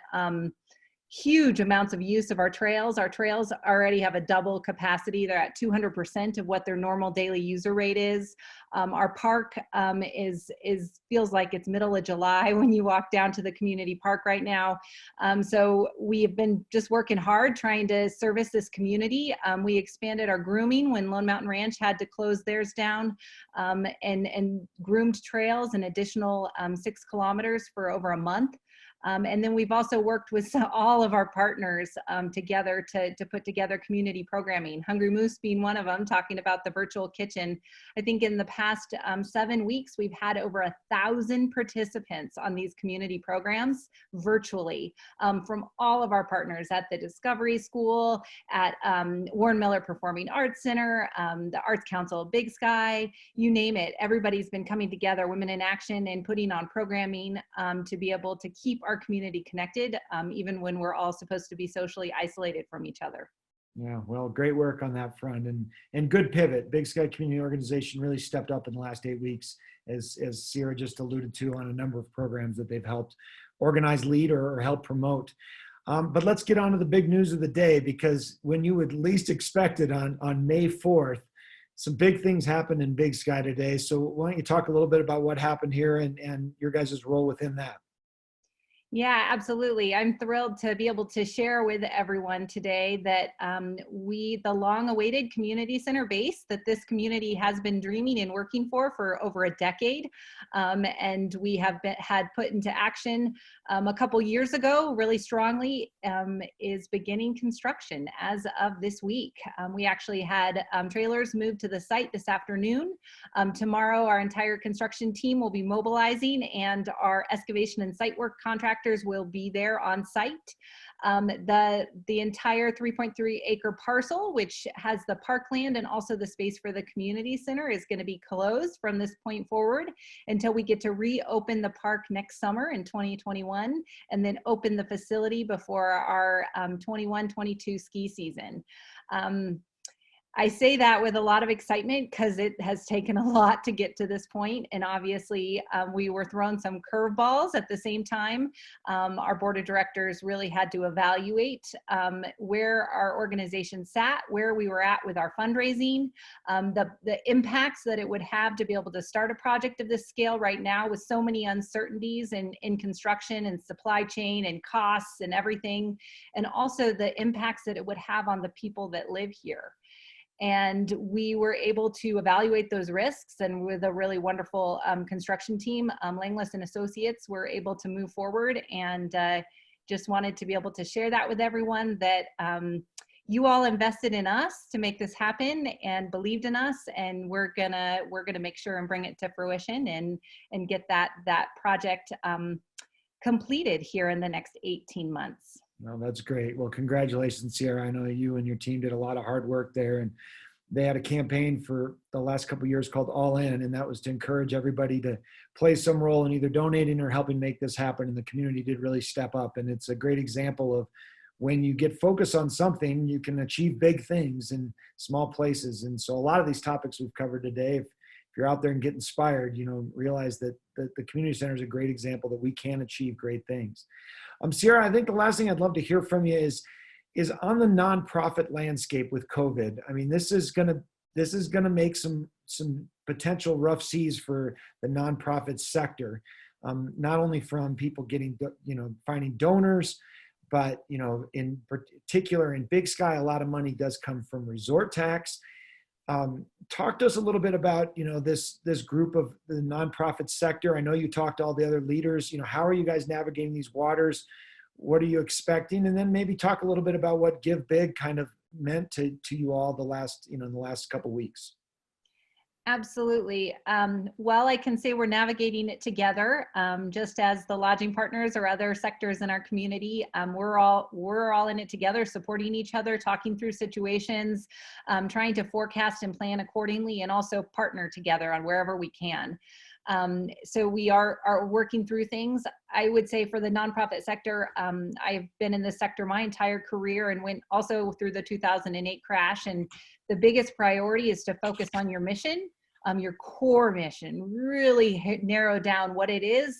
huge amounts of use of our trails. Our trails already have a double capacity. They're at 200% of what their normal daily user rate is. Our park feels like it's middle of July when you walk down to the community park right now. So we have been just working hard trying to service this community. We expanded our grooming when Lone Mountain Ranch had to close theirs down, and groomed trails an additional 6 kilometers for over a month. And then we've also worked with all of our partners together to put together community programming. Hungry Moose being one of them, talking about the virtual kitchen. I think in the past 7 weeks, we've had over 1,000 participants on these community programs virtually from all of our partners at the Discovery School, at Warren Miller Performing Arts Center, the Arts Council, BigSky, you name it. Everybody's been coming together, Women in Action, and putting on programming to be able to keep our community connected, even when we're all supposed to be socially isolated from each other. Yeah, well, great work on that front, and good pivot. Big Sky Community Organization really stepped up in the last 8 weeks, as Ciara just alluded to, on a number of programs that they've helped organize, lead, or help promote. But let's get on to the big news of the day, because when you would least expect it on May 4th, some big things happened in Big Sky today. So why don't you talk a little bit about what happened here and your guys' role within that? Yeah, absolutely. I'm thrilled to be able to share with everyone today that the long-awaited community center base that this community has been dreaming and working for over a decade, and we have had put into action a couple years ago really strongly, is beginning construction as of this week. We actually had trailers moved to the site this afternoon. Tomorrow, our entire construction team will be mobilizing, and our excavation and site work contractors will be there on site. The entire 3.3 acre parcel, which has the parkland and also the space for the community center, is going to be closed from this point forward until we get to reopen the park next summer in 2021, and then open the facility before our 21-22 ski season. I say that with a lot of excitement because it has taken a lot to get to this point. And obviously we were thrown some curveballs at the same time. Our board of directors really had to evaluate where our organization sat, where we were at with our fundraising, the impacts that it would have to be able to start a project of this scale right now with so many uncertainties in construction and supply chain and costs and everything, and also the impacts that it would have on the people that live here. And we were able to evaluate those risks, and with a really wonderful construction team, Langless and Associates, were able to move forward, and just wanted to be able to share that with everyone, that you all invested in us to make this happen and believed in us, and we're gonna make sure and bring it to fruition and get that project completed here in the next 18 months. No, that's great. Well, congratulations, Ciara. I know you and your team did a lot of hard work there, and they had a campaign for the last couple of years called All In, and that was to encourage everybody to play some role in either donating or helping make this happen. And the community did really step up, and it's a great example of when you get focused on something, you can achieve big things in small places. And so a lot of these topics we've covered today, if you're out there and get inspired, realize that the community center is a great example that we can achieve great things. Ciara, I think the last thing I'd love to hear from you is on the nonprofit landscape with COVID. I mean, this is gonna make some potential rough seas for the nonprofit sector, not only from people finding donors, but in particular in Big Sky, a lot of money does come from resort tax. Talk to us a little bit about this group of the nonprofit sector. I know you talked to all the other leaders. How are you guys navigating these waters? What are you expecting? And then maybe talk a little bit about what Give Big kind of meant to you all in the last couple of weeks. Absolutely. Well, I can say we're navigating it together, just as the lodging partners or other sectors in our community. We're all in it together, supporting each other, talking through situations, trying to forecast and plan accordingly, and also partner together on wherever we can. So we are working through things. I would say for the nonprofit sector, I've been in this sector my entire career and went also through the 2008 crash. And the biggest priority is to focus on your mission, your core mission, really narrow down what it is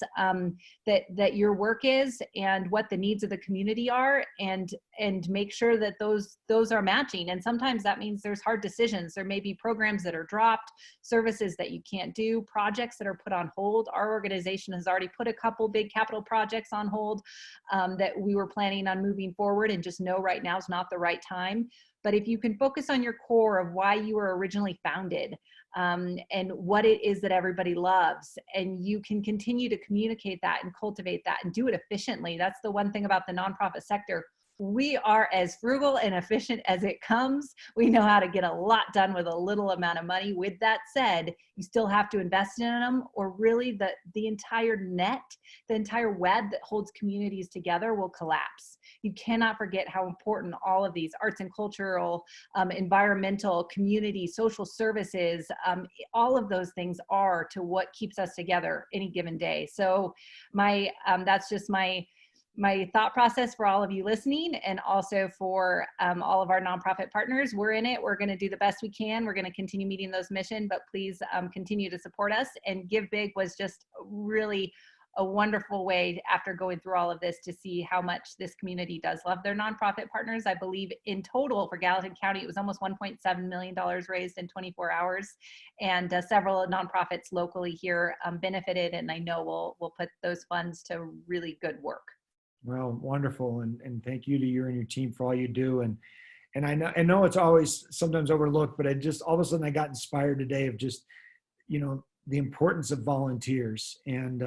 that your work is and what the needs of the community are, and make sure that those are matching. And sometimes that means there's hard decisions. There may be programs that are dropped, services that you can't do, projects that are put on hold. Our organization has already put a couple big capital projects on hold that we were planning on moving forward, and just know right now is not the right time. But if you can focus on your core of why you were originally founded, and what it is that everybody loves, and you can continue to communicate that and cultivate that and do it efficiently. That's the one thing about the nonprofit sector. We are as frugal and efficient as it comes. We know how to get a lot done with a little amount of money. With that said, you still have to invest in them, or really the entire net, the entire web that holds communities together will collapse. You cannot forget how important all of these arts and cultural, environmental, community, social services, all of those things are to what keeps us together any given day. So that's just my thought process for all of you listening, and also for all of our nonprofit partners. We're in it. We're going to do the best we can. We're going to continue meeting those missions, but please continue to support us. And Give Big was just really a wonderful way, after going through all of this, to see how much this community does love their nonprofit partners. I believe in total for Gallatin County, it was almost $1.7 million raised in 24 hours. And several nonprofits locally here benefited, and I know we'll put those funds to really good work. Well, wonderful. And thank you to you and your team for all you do. And I know it's always sometimes overlooked, but I just, all of a sudden I got inspired today of just, the importance of volunteers. And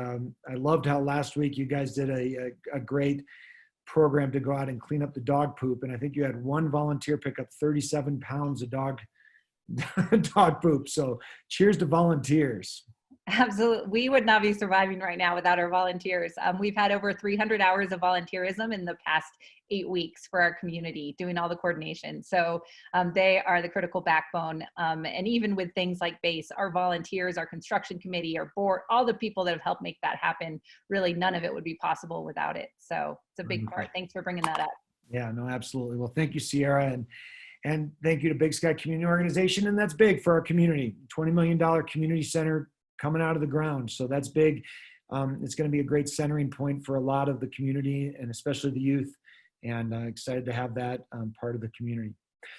I loved how last week you guys did a great program to go out and clean up the dog poop. And I think you had one volunteer pick up 37 pounds of dog poop. So cheers to volunteers. Absolutely. We would not be surviving right now without our volunteers. We've had over 300 hours of volunteerism in the past 8 weeks for our community, doing all the coordination. So they are the critical backbone. And even with things like BASE, our volunteers, our construction committee, our board, all the people that have helped make that happen, really none of it would be possible without it. So it's a big part. Thanks for bringing that up. Yeah, no, absolutely. Well, thank you, Ciara. And thank you to BigSky Community Organization. And that's big for our community, $20 million community center coming out of the ground. So that's big. It's going to be a great centering point for a lot of the community, and especially the youth, and excited to have that part of the community.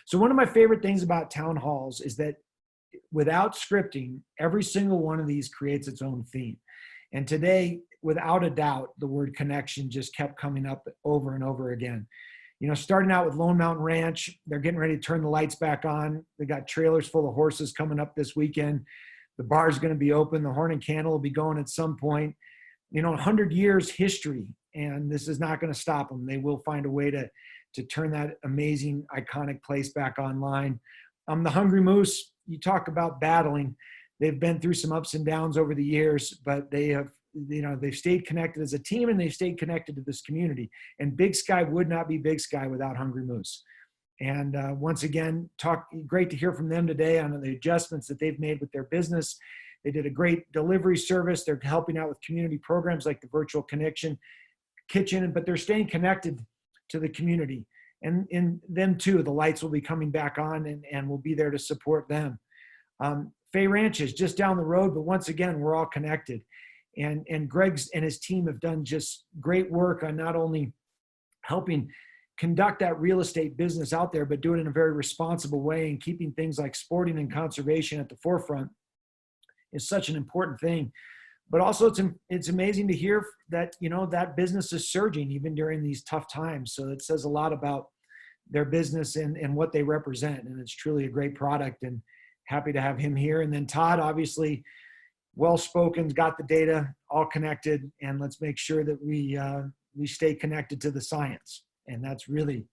So one of my favorite things about town halls is that without scripting, every single one of these creates its own theme. And today, without a doubt, the word connection just kept coming up over and over again. Starting out with Lone Mountain Ranch, they're getting ready to turn the lights back on. They got trailers full of horses coming up this weekend. The bar is going to be open. The Horn and Candle will be going at some point. 100 years history, and this is not going to stop them. They will find a way to turn that amazing, iconic place back online. The Hungry Moose, you talk about battling. They've been through some ups and downs over the years, but they've stayed connected as a team, and they've stayed connected to this community. And BigSky would not be BigSky without Hungry Moose. And once again, great to hear from them today on the adjustments that they've made with their business. They did a great delivery service. They're helping out with community programs like the Virtual Connection Kitchen, but they're staying connected to the community. And in them too, the lights will be coming back on, and we'll be there to support them. Fay Ranch is just down the road, but once again, we're all connected. And Greg's and his team have done just great work on not only helping conduct that real estate business out there, but do it in a very responsible way, and keeping things like sporting and conservation at the forefront is such an important thing. But also it's amazing to hear that, that business is surging even during these tough times. So it says a lot about their business and what they represent. And it's truly a great product, and happy to have him here. And then Todd, obviously well-spoken, got the data all connected, and let's make sure that we stay connected to the science. And that's really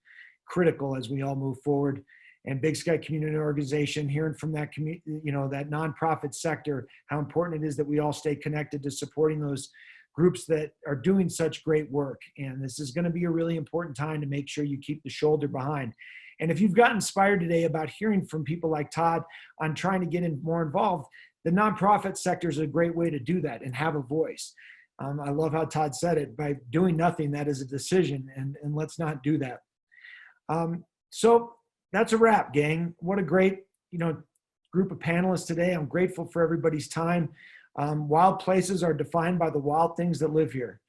critical as we all move forward. and Big Sky Community Organization, hearing from that that nonprofit sector, how important it is that we all stay connected to supporting those groups that are doing such great work. And this is going to be a really important time to make sure you keep the shoulder behind. And if you've got inspired today about hearing from people like Todd on trying to get more involved, the nonprofit sector is a great way to do that and have a voice. I love how Todd said it, by doing nothing, that is a decision, and let's not do that. So that's a wrap, gang. What a great, group of panelists today. I'm grateful for everybody's time. Wild places are defined by the wild things that live here.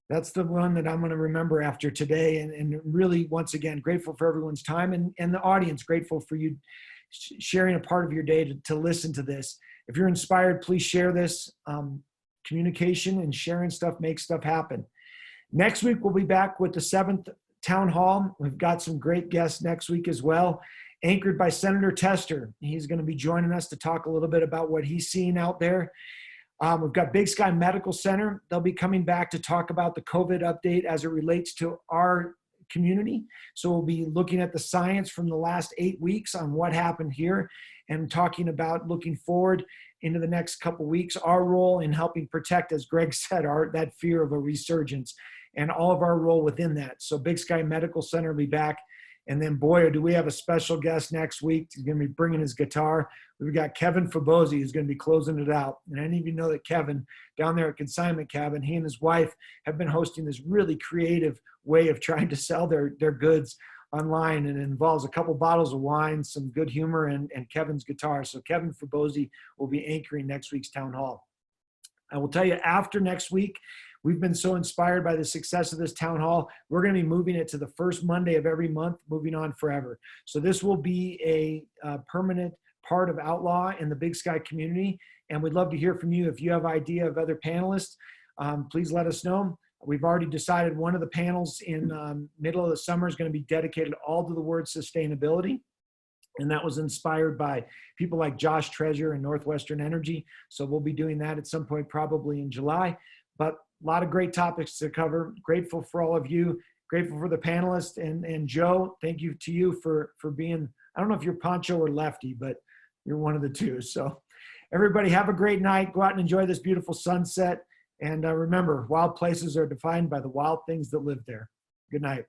That's the one that I'm going to remember after today. And really, once again, grateful for everyone's time, and the audience, grateful for you sharing a part of your day to listen to this. If you're inspired, please share this. Communication and sharing stuff makes stuff happen. Next week, we'll be back with the 7th Town Hall. We've got some great guests next week as well, anchored by Senator Tester. He's going to be joining us to talk a little bit about what he's seeing out there. We've got Big Sky Medical Center. They'll be coming back to talk about the COVID update as it relates to our community. So we'll be looking at the science from the last 8 weeks on what happened here, and talking about looking forward into the next couple weeks, our role in helping protect, as Greg said, that fear of a resurgence, and all of our role within that. So Big Sky Medical Center will be back. And then, boy, do we have a special guest next week. He's going to be bringing his guitar. We've got Kevin Fabosi who's going to be closing it out. And any of you know that Kevin, down there at Consignment Cabin, he and his wife have been hosting this really creative way of trying to sell their goods online. And it involves a couple bottles of wine, some good humor, and Kevin's guitar. So Kevin Fabosi will be anchoring next week's Town Hall. I will tell you, after next week, we've been so inspired by the success of this town hall. We're going to be moving it to the first Monday of every month, moving on forever. So this will be a permanent part of Outlaw in the Big Sky community. And we'd love to hear from you. If you have idea of other panelists, please let us know. We've already decided one of the panels in middle of the summer is going to be dedicated all to the word sustainability. And that was inspired by people like Josh Treasure and Northwestern Energy. So we'll be doing that at some point, probably in July. But a lot of great topics to cover. Grateful for all of you. Grateful for the panelists. And Joe, thank you to you for being, I don't know if you're poncho or lefty, but you're one of the two. So everybody have a great night. Go out and enjoy this beautiful sunset. And remember, wild places are defined by the wild things that live there. Good night.